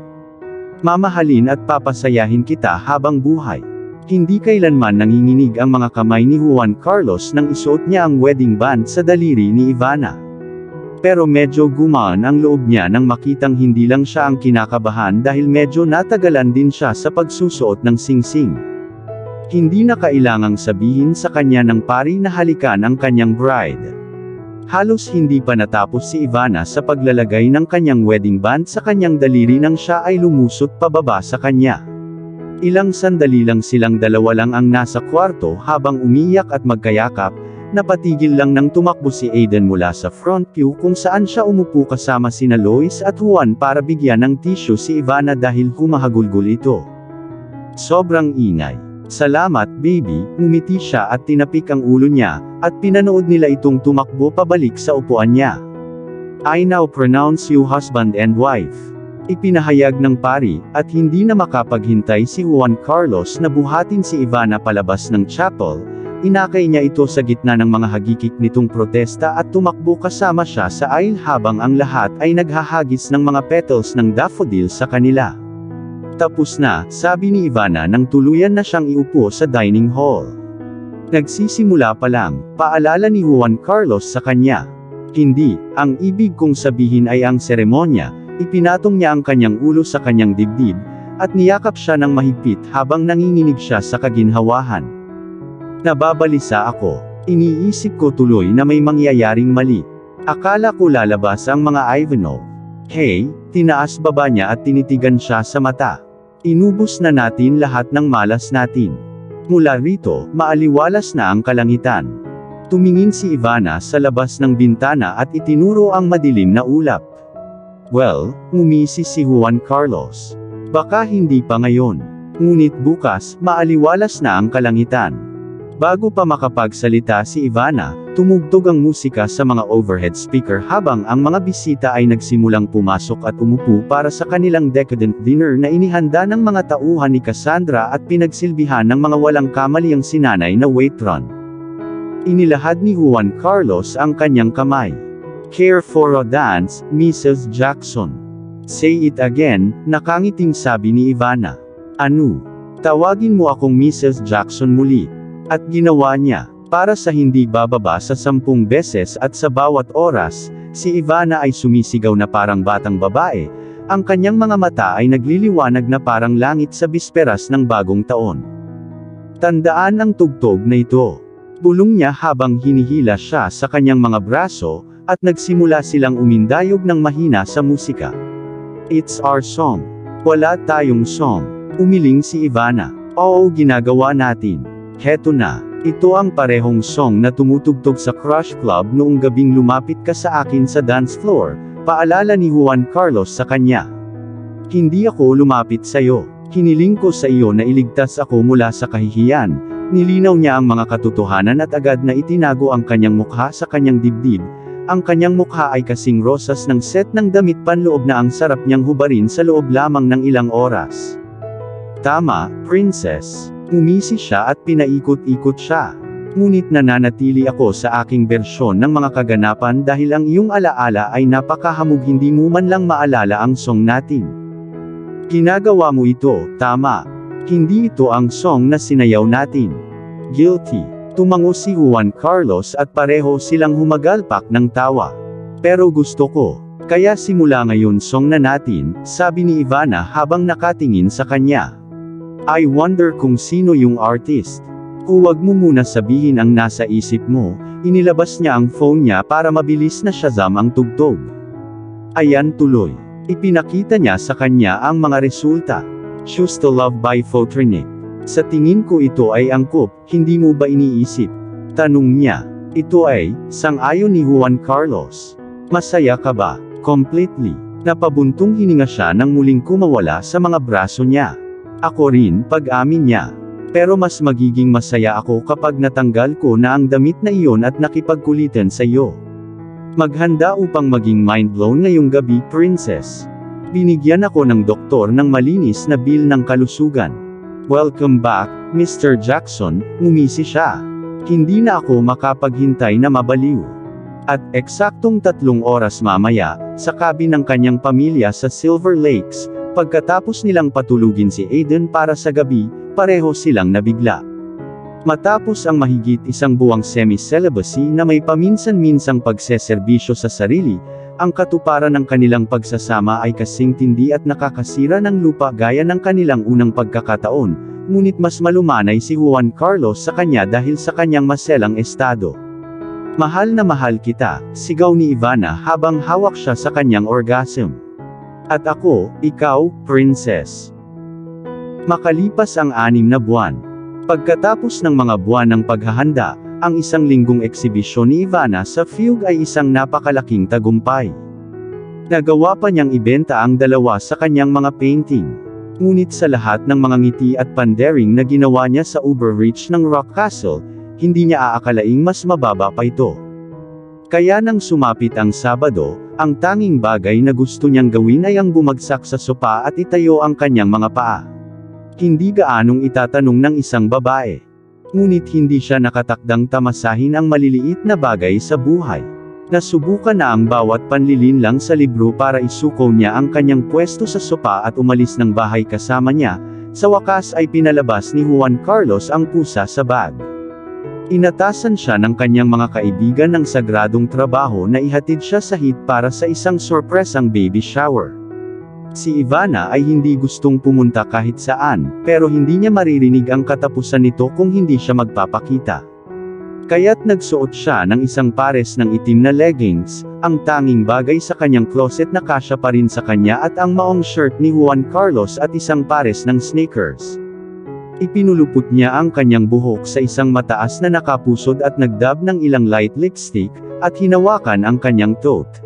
Mamahalin at papasayahin kita habang buhay. Hindi kailanman nanginginig ang mga kamay ni Juan Carlos nang isuot niya ang wedding band sa daliri ni Ivana. Pero medyo gumaan ang loob niya nang makitang hindi lang siya ang kinakabahan dahil medyo natagalan din siya sa pagsusuot ng singsing. Hindi na kailangang sabihin sa kanya ng pari na halikan ang kanyang bride. Halos hindi pa natapos si Ivana sa paglalagay ng kanyang wedding band sa kanyang daliri nang siya ay lumusot pababa sa kanya. Ilang sandali lang silang dalawa lang ang nasa kwarto habang umiiyak at magkayakap. Napatigil lang nang tumakbo si Aiden mula sa front pew kung saan siya umupo kasama sina Lois at Juan para bigyan ng tissue si Ivana dahil humahagulgol ito. Sobrang ingay. Salamat baby, ngumiti siya at tinapik ang ulo niya, at pinanood nila itong tumakbo pabalik sa upuan niya. I now pronounce you husband and wife. Ipinahayag ng pari, at hindi na makapaghintay si Juan Carlos na buhatin si Ivana palabas ng chapel. Inakay niya ito sa gitna ng mga hagikik nitong protesta at tumakbo kasama siya sa aisle habang ang lahat ay naghahagis ng mga petals ng daffodil sa kanila. Tapos na, sabi ni Ivana nang tuluyan na siyang iupo sa dining hall. Nagsisimula pa lang, paalala ni Juan Carlos sa kanya. Hindi, ang ibig kong sabihin ay ang seremonya, ipinatong niya ang kanyang ulo sa kanyang dibdib, at niyakap siya ng mahigpit habang nanginginig siya sa kaginhawahan. Nababalisa ako. Iniisip ko tuloy na may mangyayaring mali. Akala ko lalabas ang mga Ivanov. Hey, tinaas baba niya at tinitigan siya sa mata. Inubos na natin lahat ng malas natin. Mula rito, maaliwalas na ang kalangitan. Tumingin si Ivana sa labas ng bintana at itinuro ang madilim na ulap. Well, ngumisi si Juan Carlos. Baka hindi pa ngayon. Ngunit bukas, maaliwalas na ang kalangitan. Bago pa makapagsalita si Ivana, tumugtog ang musika sa mga overhead speaker habang ang mga bisita ay nagsimulang pumasok at umupo para sa kanilang decadent dinner na inihanda ng mga tauhan ni Cassandra at pinagsilbihan ng mga walang kamaliang sinanay na waitron. Inilahad ni Juan Carlos ang kanyang kamay. Care for a dance, Mrs. Jackson. Say it again, nakangiting sabi ni Ivana. Ano? Tawagin mo akong Mrs. Jackson muli. At ginawa niya, para sa hindi bababa sa 10 beses at sa bawat oras, si Ivana ay sumisigaw na parang batang babae, ang kanyang mga mata ay nagliliwanag na parang langit sa bisperas ng bagong taon. Tandaan ang tugtog na ito. Bulong niya habang hinihila siya sa kanyang mga braso, At nagsimula silang umindayog ng mahina sa musika. It's our song. Wala tayong song. Umiling si Ivana. Oo, ginagawa natin. Heto na. Ito ang parehong song na tumutugtog sa Crush Club noong gabing lumapit ka sa akin sa dance floor, paalala ni Juan Carlos sa kanya. Hindi ako lumapit sa'yo. Hiniling ko sa iyo na iligtas ako mula sa kahihiyan. Nilinaw niya ang mga katotohanan at agad na itinago ang kanyang mukha sa kanyang dibdib. Ang kanyang mukha ay kasing rosas ng set ng damit panloob na ang sarap niyang hubarin sa loob lamang ng ilang oras. Tama, princess. Umisi siya at pinaikot-ikot siya. Ngunit nananatili ako sa aking bersyon ng mga kaganapan dahil ang iyong alaala ay napakahamog, hindi mo man lang maalala ang song natin. Ginagawa mo ito, tama. Hindi ito ang song na sinayaw natin. Guilty. Tumango si Juan Carlos at pareho silang humagalpak ng tawa. Pero gusto ko. Kaya simula ngayon song na natin, sabi ni Ivana habang nakatingin sa kanya. I wonder kung sino yung artist. Huwag mo muna sabihin ang nasa isip mo. Inilabas niya ang phone niya para mabilis na Shazam ang tugtog. Ayan tuloy. Ipinakita niya sa kanya ang mga resulta. Choose to Love by Photronic. Sa tingin ko ito ay angkop, hindi mo ba iniisip? Tanong niya. Ito ay, sang-ayon ni Juan Carlos. Masaya ka ba? Completely. Napabuntong hininga siya nang muling kumawala sa mga braso niya. Ako rin, pag-amin niya. Pero mas magiging masaya ako kapag natanggal ko na ang damit na iyon at nakipagkulitan sa iyo. Maghanda upang maging mind-blown ngayong gabi, princess. Binigyan ako ng doktor ng malinis na bill ng kalusugan. Welcome back, Mr. Jackson, ngumisi siya. Hindi na ako makapaghintay na mabaliw. At eksaktong 3 oras mamaya, sa cabin ng kanyang pamilya sa Silver Lakes, pagkatapos nilang patulugin si Aiden para sa gabi, pareho silang nabigla. Matapos ang mahigit 1 buwang semi-celibacy na may paminsan-minsang pagseserbisyo sa sarili, ang katuparan ng kanilang pagsasama ay kasing tindi at nakakasira ng lupa gaya ng kanilang unang pagkakataon, ngunit mas malumanay si Juan Carlos sa kanya dahil sa kanyang maselang estado. Mahal na mahal kita, sigaw ni Ivana habang hawak siya sa kanyang orgasm. At ako, ikaw, princess. Makalipas ang 6 na buwan. Pagkatapos ng mga buwan ng paghahanda, ang 1 linggong eksibisyon ni Ivana sa Fugue ay isang napakalaking tagumpay. Nagawa pa niyang ibenta ang 2 sa kanyang mga painting. Ngunit sa lahat ng mga ngiti at pandering na ginawa niya sa Uber-rich ng Rock Castle, hindi niya aakalaing mas mababa pa ito. Kaya nang sumapit ang Sabado, ang tanging bagay na gusto niyang gawin ay ang bumagsak sa sopa at itayo ang kanyang mga paa. Hindi gaanong itatanong ng isang babae. Ngunit hindi siya nakatakdang tamasahin ang maliliit na bagay sa buhay. Nasubukan na ang bawat panlilinlang sa libro para isuko niya ang kanyang pwesto sa sopa at umalis ng bahay kasama niya, sa wakas ay pinalabas ni Juan Carlos ang pusa sa bag. Inatasan siya ng kanyang mga kaibigan ng sagradong trabaho na ihatid siya sa hit para sa isang sorpresang baby shower. Si Ivana ay hindi gustong pumunta kahit saan, pero hindi niya maririnig ang katapusan nito kung hindi siya magpapakita. Kaya't nagsuot siya ng isang pares ng itim na leggings, ang tanging bagay sa kanyang closet na kasya pa rin sa kanya at ang maong shirt ni Juan Carlos at isang pares ng sneakers. Ipinulupot niya ang kanyang buhok sa isang mataas na nakapusod at nagdab ng ilang light lipstick, at hinawakan ang kanyang tote.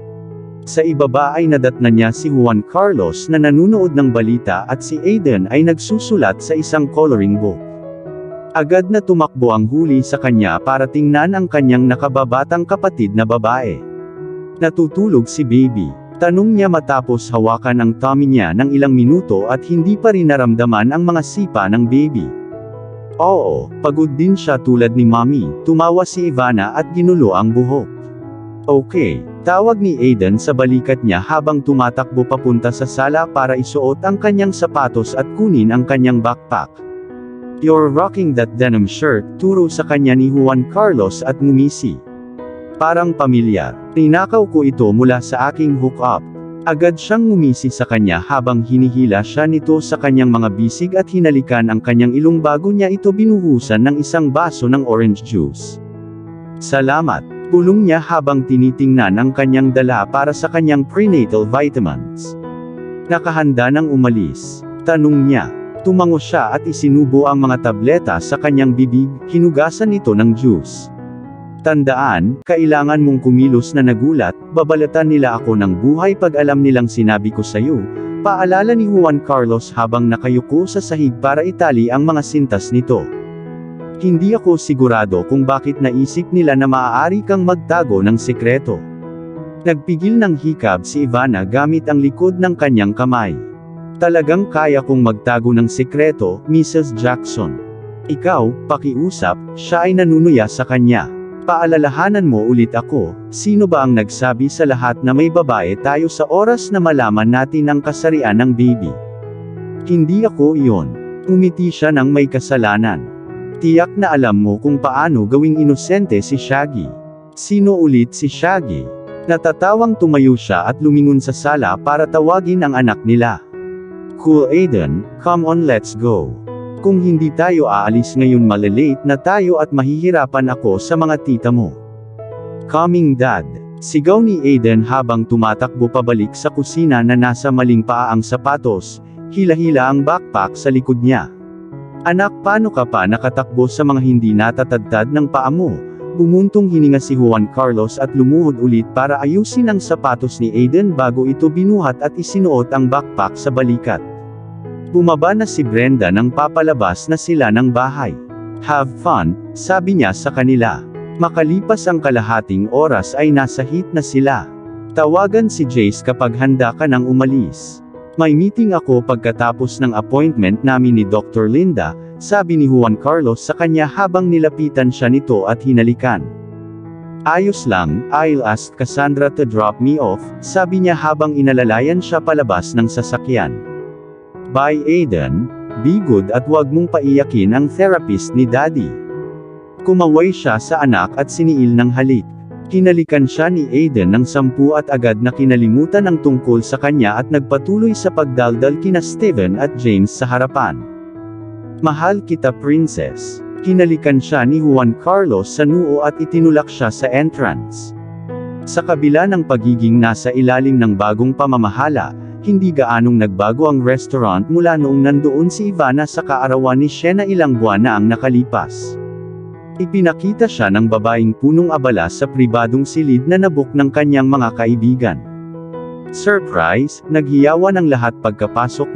Sa ibaba ay nadatna niya si Juan Carlos na nanunood ng balita at si Aiden ay nagsusulat sa isang coloring book. Agad na tumakbo ang huli sa kanya para tingnan ang kanyang nakababatang kapatid na babae. Natutulog si baby. Tanong niya matapos hawakan ang tummy niya ng ilang minuto at hindi pa rin naramdaman ang mga sipa ng baby. Oo, pagod din siya tulad ni mommy, tumawa si Ivana at ginulo ang buhok. Okay, tawag ni Aiden sa balikat niya habang tumatakbo papunta sa sala para isuot ang kanyang sapatos at kunin ang kanyang backpack. You're rocking that denim shirt, turo sa kanya ni Juan Carlos at ngumisi. Parang pamilyar. Tinakaw ko ito mula sa aking hookup. Agad siyang ngumisi sa kanya habang hinihila siya nito sa kanyang mga bisig at hinalikan ang kanyang ilong bago niya ito binuhusan ng isang baso ng orange juice. Salamat. Bulong niya habang tinitingnan ang kanyang dala para sa kanyang prenatal vitamins. Nakahanda nang umalis. Tanong niya. Tumango siya at isinubo ang mga tableta sa kanyang bibig, hinugasan ito ng juice. Tandaan, kailangan mong kumilos na nagulat, babalatan nila ako ng buhay pag alam nilang sinabi ko sa'yo, paalala ni Juan Carlos habang nakayuko sa sahig para itali ang mga sintas nito. Hindi ako sigurado kung bakit naisip nila na maaari kang magtago ng sekreto. Nagpigil ng hikab si Ivana gamit ang likod ng kanyang kamay. Talagang kaya kong magtago ng sekreto, Mrs. Jackson. Ikaw, pakiusap, siya ay nanunuya sa kanya. Paalalahanan mo ulit ako, sino ba ang nagsabi sa lahat na may babae tayo sa oras na malaman natin ang kasarian ng baby? Hindi ako iyon. Umiti siya ng may kasalanan. Tiyak na alam mo kung paano gawing inosente si Shaggy. Sino ulit si Shaggy? Natatawang tumayo siya at lumingon sa sala para tawagin ang anak nila. Cool Aiden, come on let's go. Kung hindi tayo aalis ngayon malilate na tayo at mahihirapan ako sa mga tita mo. Coming dad. Sigaw ni Aiden habang tumatakbo pabalik sa kusina na nasa maling paa ang sapatos, hila-hila ang backpack sa likod niya. Anak, paano ka pa nakatakbo sa mga hindi natatadtad ng paa mo? Bumuntong hininga si Juan Carlos at lumuhod ulit para ayusin ang sapatos ni Aiden bago ito binuhat at isinuot ang backpack sa balikat. Bumaba na si Brenda nang papalabas na sila ng bahay. Have fun, sabi niya sa kanila. Makalipas ang kalahating oras ay nasa heat na sila. Tawagan si Jace kapag handa ka nang umalis. May meeting ako pagkatapos ng appointment namin ni Dr. Linda, sabi ni Juan Carlos sa kanya habang nilapitan siya nito at hinalikan. Ayos lang, I'll ask Cassandra to drop me off, sabi niya habang inalalayan siya palabas ng sasakyan. Bye Aiden, be good at wag mong paiyakin ang therapist ni Daddy. Kumaway siya sa anak at siniil ng halik. Hinalikan siya ni Aiden ng 10 at agad na kinalimutan ang tungkol sa kanya at nagpatuloy sa pagdaldal kina Steven at James sa harapan. Mahal kita princess. Hinalikan siya ni Juan Carlos sa noo at itinulak siya sa entrance. Sa kabila ng pagiging nasa ilalim ng bagong pamamahala, hindi gaanong nagbago ang restaurant mula noong nandoon si Ivana sa kaarawan ni Shena ilang buwan na ang nakalipas. Ipinakita siya ng babaeng punong abala sa pribadong silid na nabuk ng kanyang mga kaibigan. Surprise, naghiyawan ang lahat pagkapasok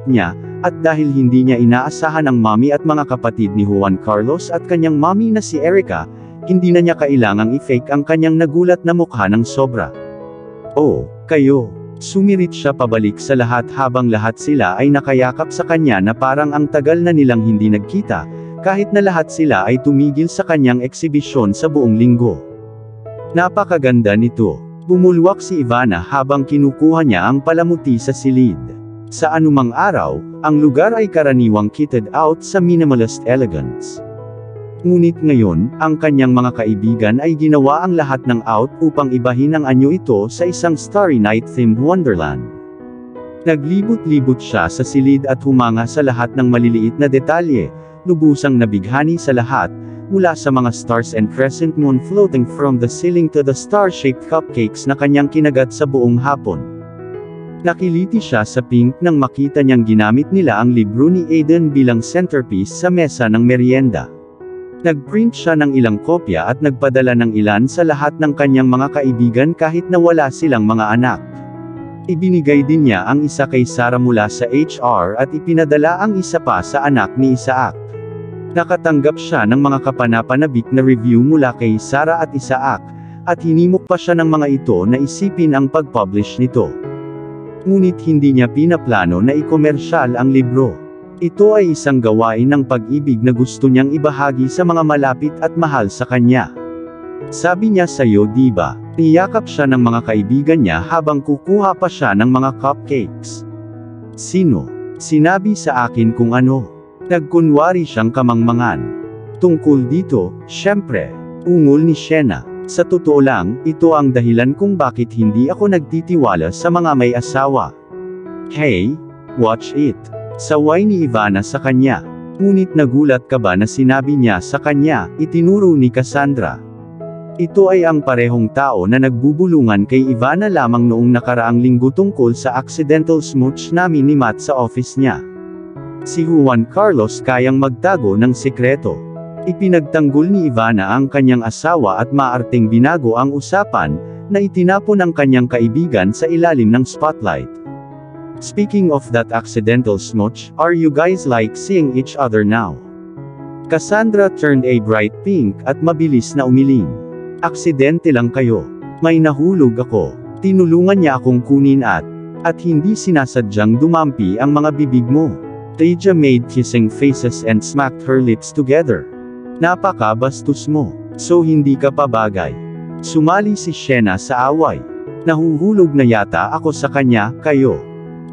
niya, at dahil hindi niya inaasahan ang mommy at mga kapatid ni Juan Carlos at kanyang mommy na si Erica, hindi na niya kailangang i-fake ang kanyang nagulat na mukha ng sobra. Oh, kayo. Sumirit siya pabalik sa lahat habang lahat sila ay nakayakap sa kanya na parang ang tagal na nilang hindi nagkita, kahit na lahat sila ay tumigil sa kanyang eksibisyon sa buong linggo. Napakaganda nito. Bumulwak si Ivana habang kinukuha niya ang palamuti sa silid. Sa anumang araw, ang lugar ay karaniwang kitted out sa minimalist elegance. Ngunit ngayon, ang kanyang mga kaibigan ay ginawa ang lahat ng out upang ibahin ang anyo ito sa isang Starry Night-themed wonderland. Naglibot-libot siya sa silid at humanga sa lahat ng maliliit na detalye, lubusang nabighani sa lahat, mula sa mga stars and crescent moon floating from the ceiling to the star-shaped cupcakes na kanyang kinagat sa buong hapon. Nakiliti siya sa pink nang makita niyang ginamit nila ang libro ni Aiden bilang centerpiece sa mesa ng merienda. Nagprint siya ng ilang kopya at nagpadala ng ilan sa lahat ng kanyang mga kaibigan kahit na wala silang mga anak. Ibinigay din niya ang isa kay Sarah mula sa HR at ipinadala ang isa pa sa anak ni Isaac. Nakatanggap siya ng mga kapanapanabik na review mula kay Sarah at Isaac, at hinimok pa siya ng mga ito na isipin ang pag-publish nito. Ngunit hindi niya pinaplano na ikomersyal ang libro. Ito ay isang gawain ng pag-ibig na gusto niyang ibahagi sa mga malapit at mahal sa kanya. Sabi niya sa'yo diba? Niyakap siya ng mga kaibigan niya habang kukuha pa siya ng mga cupcakes. Sino? Sinabi sa akin kung ano. Nagkunwari siyang kamangmangan. Tungkol dito, syempre, ungol ni Shena. Sa totoo lang, ito ang dahilan kung bakit hindi ako nagtitiwala sa mga may asawa. Hey, watch it. Saway ni Ivana sa kanya. Ngunit nagulat ka ba na sinabi niya sa kanya, itinuro ni Cassandra. Ito ay ang parehong tao na nagbubulungan kay Ivana lamang noong nakaraang linggo tungkol sa accidental smooch namin ni Matt sa office niya. Si Juan Carlos kayang magtago ng sekreto. Ipinagtanggol ni Ivana ang kanyang asawa at maarteng binago ang usapan, na itinapon ang kanyang kaibigan sa ilalim ng spotlight. Speaking of that accidental smooch, are you guys like seeing each other now? Cassandra turned a bright pink at mabilis na umiling. Aksidente lang kayo. May nahulog ako. Tinulungan niya akong kunin at hindi sinasadyang dumampi ang mga bibig mo. Teja made kissing faces and smacked her lips together. Napaka-bastos mo. So hindi ka pa bagay. Sumali si Shena sa away. Nahuhulog na yata ako sa kanya, kayo.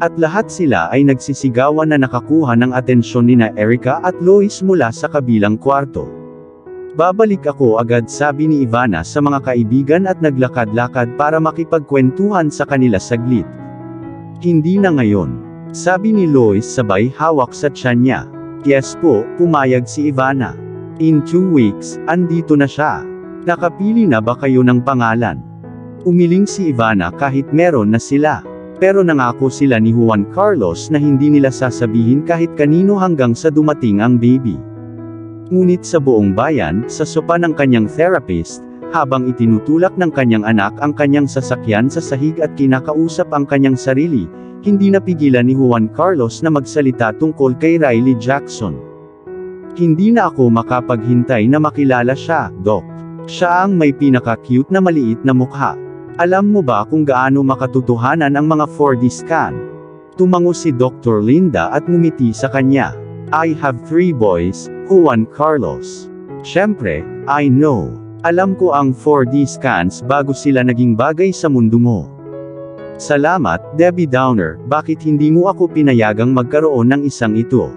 At lahat sila ay nagsisigawan na nakakuha ng atensyon nina Erica at Lois mula sa kabilang kwarto. Babalik ako agad, sabi ni Ivana sa mga kaibigan at naglakad-lakad para makipagkwentuhan sa kanila saglit. Hindi na ngayon, sabi ni Lois sabay hawak sa tiyan niya. Yes po, pumayag si Ivana. In 2 weeks, andito na siya. Nakapili na ba kayo ng pangalan? Umiling si Ivana kahit meron na sila. Pero nangako sila ni Juan Carlos na hindi nila sasabihin kahit kanino hanggang sa dumating ang baby. Ngunit sa buong bayan, sa sopa ng kanyang therapist, habang itinutulak ng kanyang anak ang kanyang sasakyan sa sahig at kinakausap ang kanyang sarili, hindi napigilan ni Juan Carlos na magsalita tungkol kay Riley Jackson. Hindi na ako makapaghintay na makilala siya, Doc. Siya ang may pinaka-cute na maliit na mukha. Alam mo ba kung gaano makatotohanan ang mga 4D scan? Tumango si Dr. Linda at ngumiti sa kanya. I have 3 boys, Juan Carlos. Siyempre, I know. Alam ko ang 4D scans bago sila naging bagay sa mundo mo. Salamat, Debbie Downer, bakit hindi mo ako pinayagang magkaroon ng isang ito?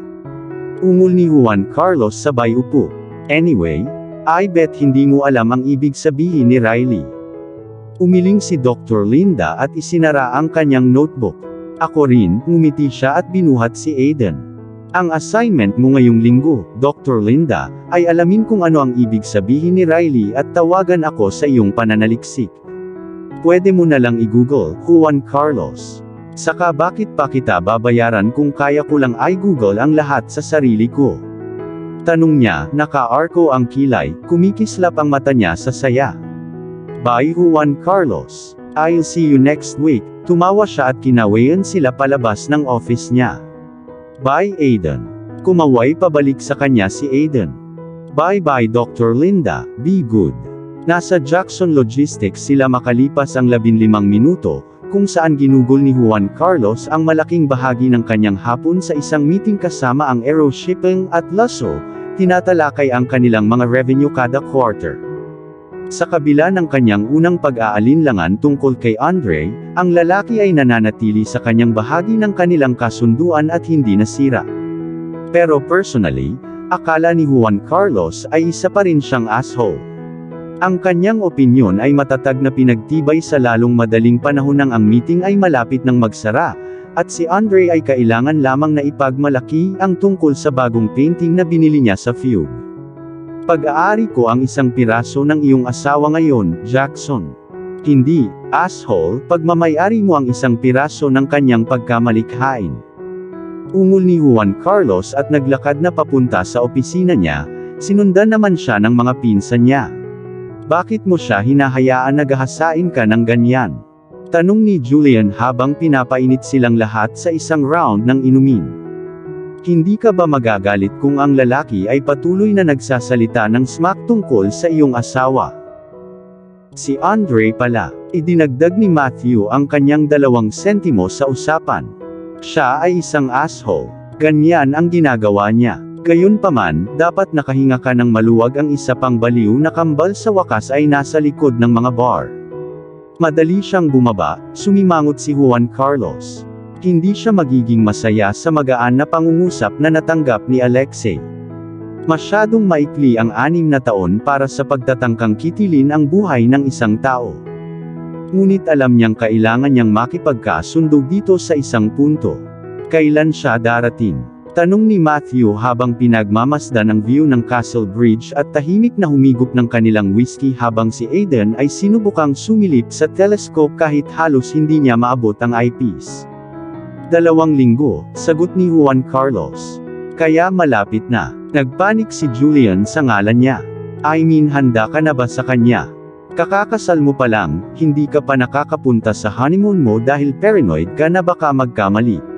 Ungol ni Juan Carlos sabay upo. Anyway, I bet hindi mo alam ang ibig sabihin ni Riley. Umiling si Dr. Linda at isinara ang kanyang notebook. Ako rin, ngumiti siya at binuhat si Aiden. Ang assignment mo ngayong linggo, Dr. Linda, ay alamin kung ano ang ibig sabihin ni Riley at tawagan ako sa iyong pananaliksik. Pwede mo na lang i-google, Juan Carlos. Saka bakit pa kita babayaran kung kaya ko lang i-google ang lahat sa sarili ko? Tanong niya, naka-arko ang kilay, kumikislap ang mata niya sa saya. Bye Juan Carlos. I'll see you next week. Tumawa siya at kinawayan sila palabas ng office niya. Bye Aiden. Kumaway pabalik sa kanya si Aiden. Bye-bye Dr. Linda, be good. Nasa Jackson Logistics sila makalipas ang 15 minuto, kung saan ginugol ni Juan Carlos ang malaking bahagi ng kanyang hapon sa isang meeting kasama ang Aero Shipping at Lasso, tinatalakay ang kanilang mga revenue kada quarter. Sa kabila ng kanyang unang pag-aalinlangan tungkol kay Andre, ang lalaki ay nananatili sa kanyang bahagi ng kanilang kasunduan at hindi nasira. Pero personally, akala ni Juan Carlos ay isa pa rin siyang asshole. Ang kanyang opinyon ay matatag na pinagtibay sa lalong madaling panahon nang ang meeting ay malapit ng magsara, at si Andre ay kailangan lamang na ipagmalaki ang tungkol sa bagong painting na binili niya sa Fugue. Pag-aari ko ang isang piraso ng iyong asawa ngayon, Jackson. Hindi, asshole, pagmamayari mo ang isang piraso ng kanyang pagkamalikhain. Ungol ni Juan Carlos at naglakad na papunta sa opisina niya, sinundan naman siya ng mga pinsan niya. Bakit mo siya hinahayaan na gahasain ka ng ganyan? Tanong ni Julian habang pinapainit silang lahat sa isang round ng inumin. Hindi ka ba magagalit kung ang lalaki ay patuloy na nagsasalita ng smack tungkol sa iyong asawa? Si Andre pala, idinagdag ni Matthew ang kanyang 2 sentimo sa usapan. Siya ay isang asshole. Ganyan ang ginagawa niya. Gayunpaman, dapat nakahinga ka ng maluwag, ang isa pang baliw na kambal sa wakas ay nasa likod ng mga bar. Madali siyang bumaba, sumimangot si Juan Carlos. Hindi siya magiging masaya sa magaan na pangungusap na natanggap ni Alexei. Masyadong maikli ang 6 na taon para sa pagtatangkang kitilin ang buhay ng isang tao. Ngunit alam niyang kailangan niyang makipagkasundo dito sa isang punto. Kailan siya darating? Tanong ni Matthew habang pinagmamasdan ang view ng Castle Bridge at tahimik na humigop ng kanilang whiskey habang si Aiden ay sinubukang sumilip sa telescope kahit halos hindi niya maabot ang eyepiece. 2 linggo, sagot ni Juan Carlos. Kaya malapit na. Nagpanik si Julian sa ngalan niya. I mean, handa ka na ba sa kanya? Kakakasal mo pa lang, hindi ka pa nakakapunta sa honeymoon mo dahil paranoid ka na baka magkamali.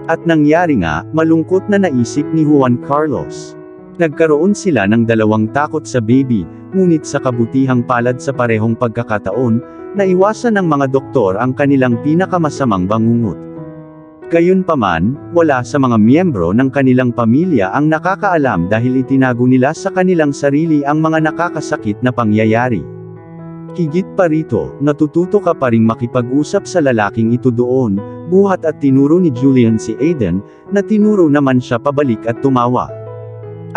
At nangyari nga, malungkot na naisip ni Juan Carlos. Nagkaroon sila ng 2 takot sa baby, ngunit sa kabutihang palad sa parehong pagkakataon, naiwasan ng mga doktor ang kanilang pinakamasamang bangungot. Gayunpaman, wala sa mga miyembro ng kanilang pamilya ang nakakaalam dahil itinago nila sa kanilang sarili ang mga nakakasakit na pangyayari. Higit pa rito, natututo ka pa ring makipag-usap sa lalaking ito doon, buhat at tinuro ni Julian si Aiden, na tinuro naman siya pabalik at tumawa.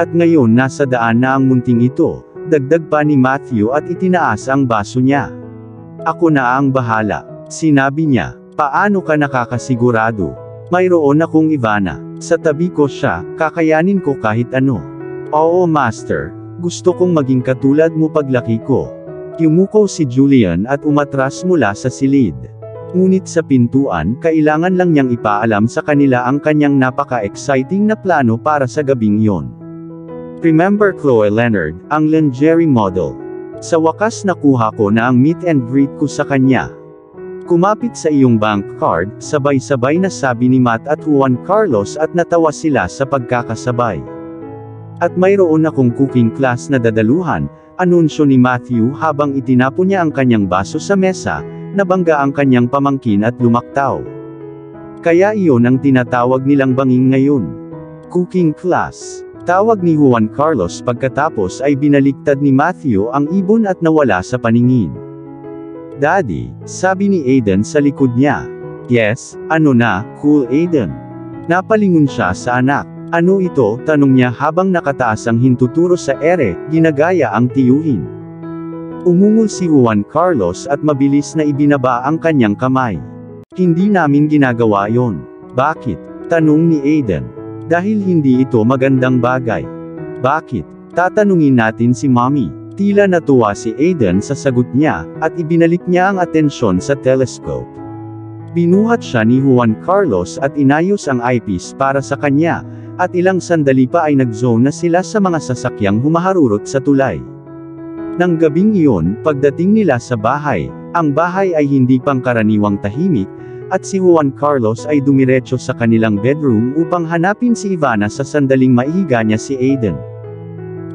At ngayon nasa daan na ang munting ito, dagdag pa ni Matthew at itinaas ang baso niya. Ako na ang bahala, sinabi niya. Paano ka nakakasigurado? Mayroon akong Ivana. Sa tabi ko siya, kakayanin ko kahit ano. Oo master, gusto kong maging katulad mo paglaki ko. Yumuko si Julian at umatras mula sa silid. Ngunit sa pintuan, kailangan lang niyang ipaalam sa kanila ang kanyang napaka-exciting na plano para sa gabing iyon. Remember Chloe Leonard, ang lingerie model. Sa wakas nakuha ko na ang meet and greet ko sa kanya. Kumapit sa iyong bank card, sabay-sabay na sabi ni Matt at Juan Carlos at natawa sila sa pagkakasabay. At mayroon akong cooking class na dadaluhan, anunsyo ni Matthew habang itinapon niya ang kanyang baso sa mesa, nabangga ang kanyang pamangkin at lumaktaw. Kaya iyon ang tinatawag nilang banging ngayon. Cooking class. Tawag ni Juan Carlos pagkatapos ay binaliktad ni Matthew ang ibon at nawala sa paningin. Daddy, sabi ni Aiden sa likod niya. Yes, ano na, cool Aiden. Napalingon siya sa anak. Ano ito, tanong niya habang nakataas ang hintuturo sa ere, ginagaya ang tiyuhin. Umungol si Juan Carlos at mabilis na ibinaba ang kanyang kamay. Hindi namin ginagawa yon. Bakit? Tanong ni Aiden. Dahil hindi ito magandang bagay. Bakit? Tatanungin natin si Mommy. Tila natuwa si Aiden sa sagot niya, at ibinalik niya ang atensyon sa telescope. Binuhat siya ni Juan Carlos at inayos ang eyepiece para sa kanya, at ilang sandali pa ay nag-zone na sila sa mga sasakyang humaharurot sa tulay. Nang gabing iyon, pagdating nila sa bahay, ang bahay ay hindi pangkaraniwang tahimik, at si Juan Carlos ay dumiretso sa kanilang bedroom upang hanapin si Ivana sa sandaling maihiga niya si Aiden.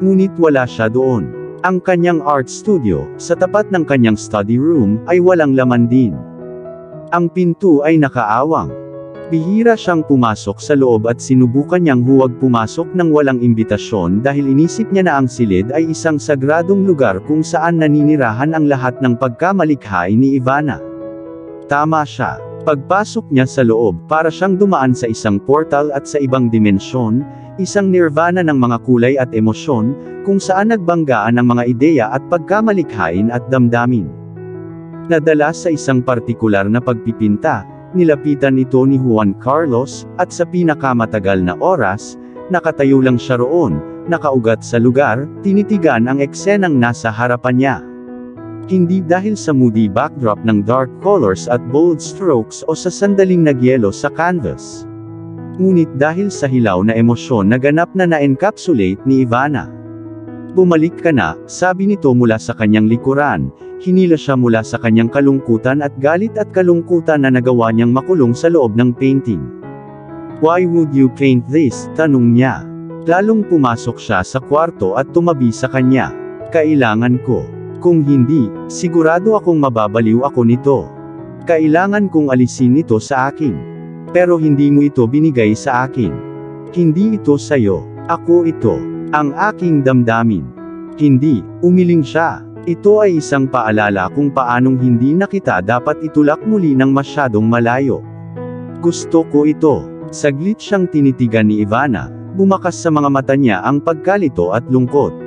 Ngunit wala siya doon. Ang kanyang art studio, sa tapat ng kanyang study room, ay walang laman din. Ang pinto ay nakaawang. Bihira siyang pumasok sa loob at sinubukan niyang huwag pumasok ng walang imbitasyon dahil inisip niya na ang silid ay isang sagradong lugar kung saan naninirahan ang lahat ng pagkamalikhain ni Ivana. Tama siya. Pagpasok niya sa loob, para siyang dumaan sa isang portal at sa ibang dimensyon, isang nirvana ng mga kulay at emosyon, kung saan nagbanggaan ang mga ideya at pagkamalikhain at damdamin. Nadala sa isang partikular na pagpipinta, nilapitan ito ni Juan Carlos, at sa pinakamatagal na oras, nakatayo lang siya roon, nakaugat sa lugar, tinitigan ang eksenang nasa harapan niya. Hindi dahil sa moody backdrop ng dark colors at bold strokes o sa sandaling nagyelo sa canvas. Ngunit dahil sa hilaw na emosyon na ganap na na-encapsulate ni Ivana. Bumalik ka na, sabi nito mula sa kanyang likuran, hinila siya mula sa kanyang kalungkutan at galit at kalungkutan na nagawa niyang makulong sa loob ng painting. Why would you paint this? Tanong niya. Lalong pumasok siya sa kwarto at tumabi sa kanya. Kailangan ko. Kung hindi, sigurado akong mababaliw ako nito. Kailangan kong alisin ito sa akin. Pero hindi mo ito binigay sa akin. Hindi ito sayo. Ako ito. Ang aking damdamin. Hindi, umiling siya. Ito ay isang paalala kung paanong hindi na kita dapat itulak muli ng masyadong malayo. Gusto ko ito. Saglit siyang tinitigan ni Ivana, bumakas sa mga mata niya ang pagkalito at lungkot.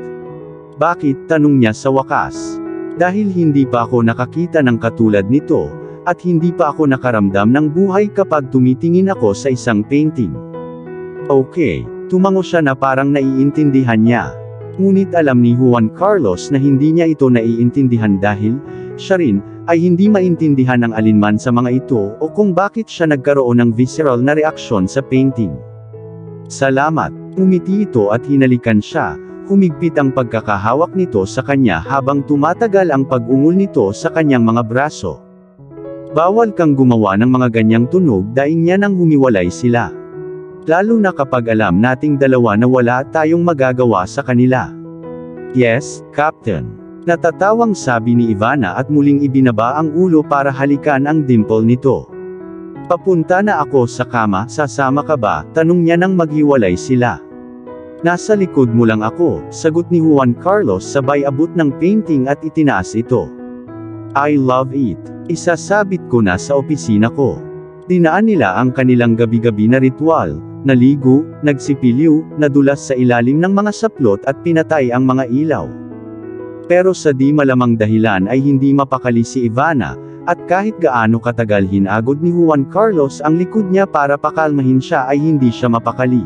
Bakit? Tanong niya sa wakas. Dahil hindi pa ako nakakita ng katulad nito, at hindi pa ako nakaramdam ng buhay kapag tumitingin ako sa isang painting. Okay, tumango siya na parang naiintindihan niya. Ngunit alam ni Juan Carlos na hindi niya ito naiintindihan dahil, siya rin, ay hindi maintindihan ang alinman sa mga ito o kung bakit siya nagkaroon ng visceral na reaksyon sa painting. Salamat, umiti ito at hinalikan siya, humigpit ang pagkakahawak nito sa kanya habang tumatagal ang pag-ungol nito sa kanyang mga braso. Bawal kang gumawa ng mga ganyang tunog daing niya nang humiwalay sila. Lalo na kapag alam nating dalawa na wala tayong magagawa sa kanila. Yes, Captain. Natatawang sabi ni Ivana at muling ibinaba ang ulo para halikan ang dimple nito. Papunta na ako sa kama, sasama ka ba? Tanong niya nang maghiwalay sila. Nasa likod mo lang ako, sagot ni Juan Carlos sabay abot ng painting at itinaas ito. I love it. Isasabit ko na sa opisina ko. Dinaan nila ang kanilang gabi-gabi na ritual, naligo, nagsipilyo, nadulas sa ilalim ng mga saplot at pinatay ang mga ilaw. Pero sa di malamang dahilan ay hindi mapakali si Ivana, at kahit gaano katagal hinagod ni Juan Carlos ang likod niya para pakalmahin siya ay hindi siya mapakali.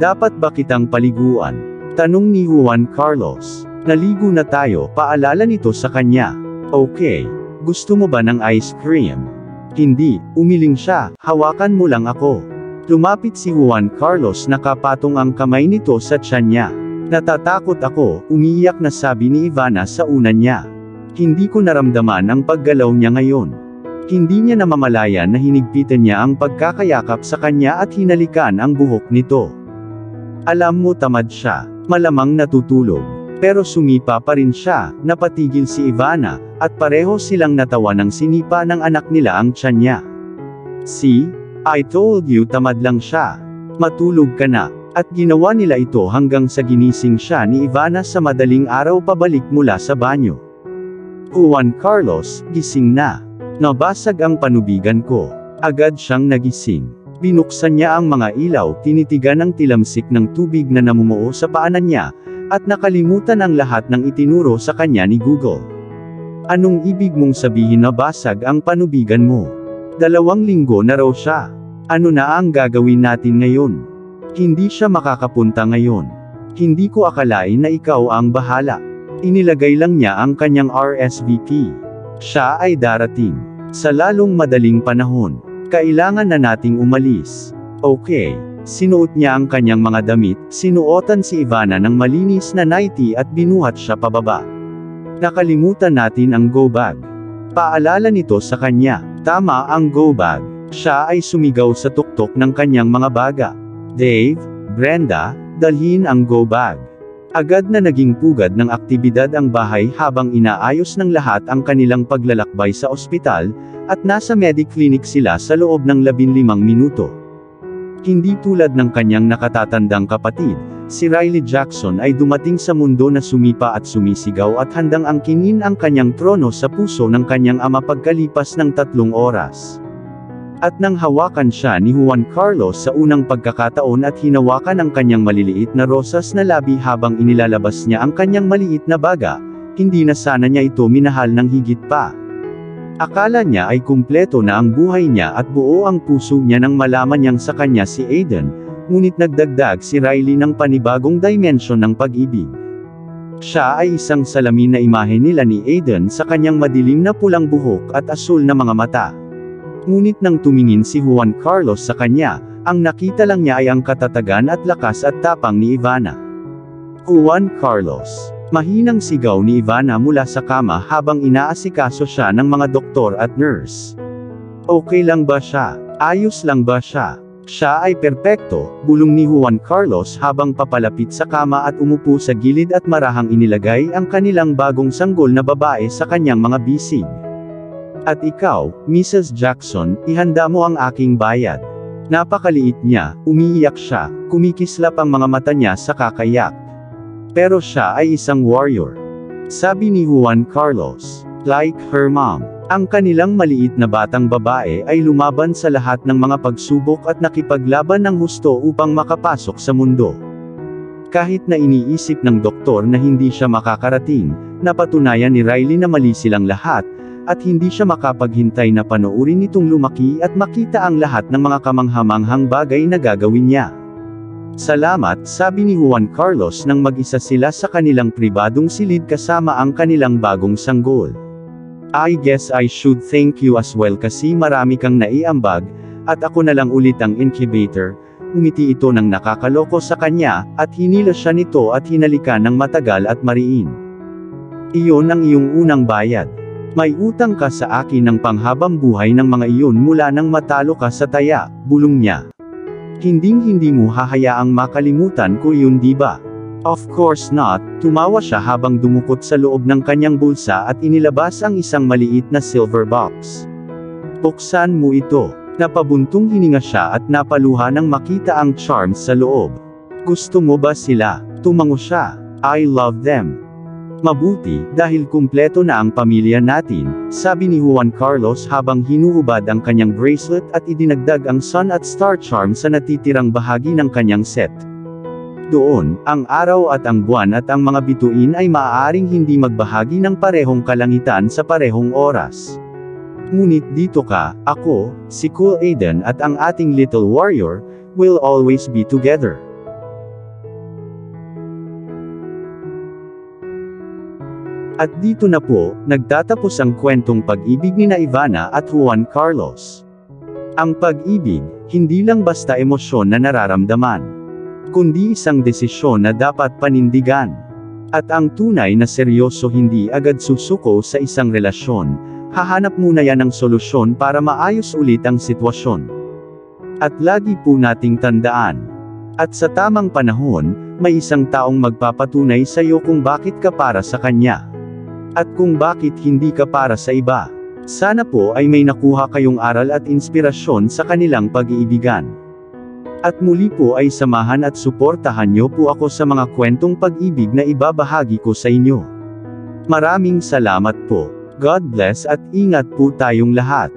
Dapat ba kitang paliguan? Tanong ni Juan Carlos. Naligo na tayo, paalala nito sa kanya. Okay. Gusto mo ba ng ice cream? Hindi, umiling siya, hawakan mo lang ako. Lumapit si Juan Carlos, nakapatong ang kamay nito sa tiyan niya. Natatakot ako, umiiyak na sabi ni Ivana sa unan niya. Hindi ko naramdaman ang paggalaw niya ngayon. Hindi niya namamalayan na hinigpitan niya ang pagkakayakap sa kanya at hinalikan ang buhok nito. Alam mo tamad siya, malamang natutulog. Pero sumipa pa rin siya, napatigil si Ivana, at pareho silang natawa ng sinipa ng anak nila ang tiyan niya. See? I told you tamad lang siya. Matulog ka na. At ginawa nila ito hanggang sa ginising siya ni Ivana sa madaling araw pabalik mula sa banyo. Juan Carlos, gising na. Nabasag ang panubigan ko. Agad siyang nagising. Binuksan niya ang mga ilaw, tinitigan ang tilamsik ng tubig na namumuo sa paanan niya, at nakalimutan ang lahat ng itinuro sa kanya ni Google. Anong ibig mong sabihin na basag ang panubigan mo? 2 linggo na raw siya. Ano na ang gagawin natin ngayon? Hindi siya makakapunta ngayon. Hindi ko akalain na ikaw ang bahala. Inilagay lang niya ang kanyang RSVP. Siya ay darating. Sa lalong madaling panahon. Kailangan na nating umalis. Okay. Sinuot niya ang kanyang mga damit, sinuotan si Ivana ng malinis na nightie at binuhat siya pababa. Nakalimutan natin ang go bag. Paalala nito sa kanya. Tama ang go bag. Siya ay sumigaw sa tuktok ng kanyang mga baga. Dave, Brenda, dalhin ang go bag. Agad na naging pugad ng aktibidad ang bahay habang inaayos ng lahat ang kanilang paglalakbay sa ospital, at nasa mediclinic sila sa loob ng 15 minuto. Hindi tulad ng kanyang nakatatandang kapatid, si Riley Jackson ay dumating sa mundo na sumipa at sumisigaw at handang angkinin ang kanyang trono sa puso ng kanyang ama pagkalipas ng 3 oras. At nang hawakan siya ni Juan Carlos sa unang pagkakataon at hinawakan ang kanyang maliliit na rosas na labi habang inilalabas niya ang kanyang maliit na baga, hindi na sana niya ito minahal ng higit pa. Akala niya ay kumpleto na ang buhay niya at buo ang puso niya nang malaman niyang sa kanya si Aiden, ngunit nagdagdag si Riley ng panibagong dimension ng pag-ibig. Siya ay isang salamin na imahe nila ni Aiden sa kanyang madilim na pulang buhok at asul na mga mata. Ngunit nang tumingin si Juan Carlos sa kanya, ang nakita lang niya ay ang katatagan at lakas at tapang ni Ivana. Juan Carlos. Mahinang sigaw ni Ivana mula sa kama habang inaasikaso siya ng mga doktor at nurse. Okay lang ba siya? Ayos lang ba siya? Siya ay perpekto, bulong ni Juan Carlos habang papalapit sa kama at umupo sa gilid at marahang inilagay ang kanilang bagong sanggol na babae sa kanyang mga bisig. At ikaw, Mrs. Jackson, ihanda mo ang aking bayad. Napakaliit niya, umiiyak siya, kumikislap ang mga mata niya sa kakayak. Pero siya ay isang warrior. Sabi ni Juan Carlos. Like her mom. Ang kanilang maliit na batang babae ay lumaban sa lahat ng mga pagsubok at nakipaglaban ng husto upang makapasok sa mundo. Kahit na iniisip ng doktor na hindi siya makakarating, napatunayan ni Riley na mali silang lahat, at hindi siya makapaghintay na panoorin itong lumaki at makita ang lahat ng mga kamanghamanghang bagay na gagawin niya. Salamat, sabi ni Juan Carlos nang mag-isa sila sa kanilang pribadong silid kasama ang kanilang bagong sanggol. I guess I should thank you as well kasi marami kang naiambag, at ako na lang ulit ang incubator. Umiti ito ng nakakaloko sa kanya, at hinila siya nito at hinalikan ng matagal at mariin. Iyon ang iyong unang bayad. May utang ka sa akin ng panghabang buhay ng mga iyon mula nang matalo ka sa taya, bulong niya. Hinding-hindi mo hahayaang makalimutan ko yun, di ba? Of course not, tumawa siya habang dumukot sa loob ng kanyang bulsa at inilabas ang isang maliit na silver box. Buksan mo ito. Napabuntong hininga siya at napaluha nang makita ang charms sa loob. Gusto mo ba sila? Tumango siya. I love them. Mabuti, dahil kumpleto na ang pamilya natin, sabi ni Juan Carlos habang hinuhubad ang kanyang bracelet at idinagdag ang sun at star charm sa natitirang bahagi ng kanyang set. Doon, ang araw at ang buwan at ang mga bituin ay maaaring hindi magbahagi ng parehong kalangitan sa parehong oras. Ngunit dito ka, ako, si Cool Aiden at ang ating little warrior, will always be together. At dito na po, nagtatapos ang kwentong pag-ibig ni Ivana at Juan Carlos. Ang pag-ibig, hindi lang basta emosyon na nararamdaman, kundi isang desisyon na dapat panindigan. At ang tunay na seryoso hindi agad susuko sa isang relasyon, hahanap muna yan ng solusyon para maayos ulit ang sitwasyon. At lagi po nating tandaan, at sa tamang panahon, may isang taong magpapatunay sa iyo kung bakit ka para sa kanya. At kung bakit hindi ka para sa iba. Sana po ay may nakuha kayong aral at inspirasyon sa kanilang pag-iibigan. At muli po ay samahan at suportahan niyo po ako sa mga kwentong pag-ibig na ibabahagi ko sa inyo. Maraming salamat po. God bless at ingat po tayong lahat.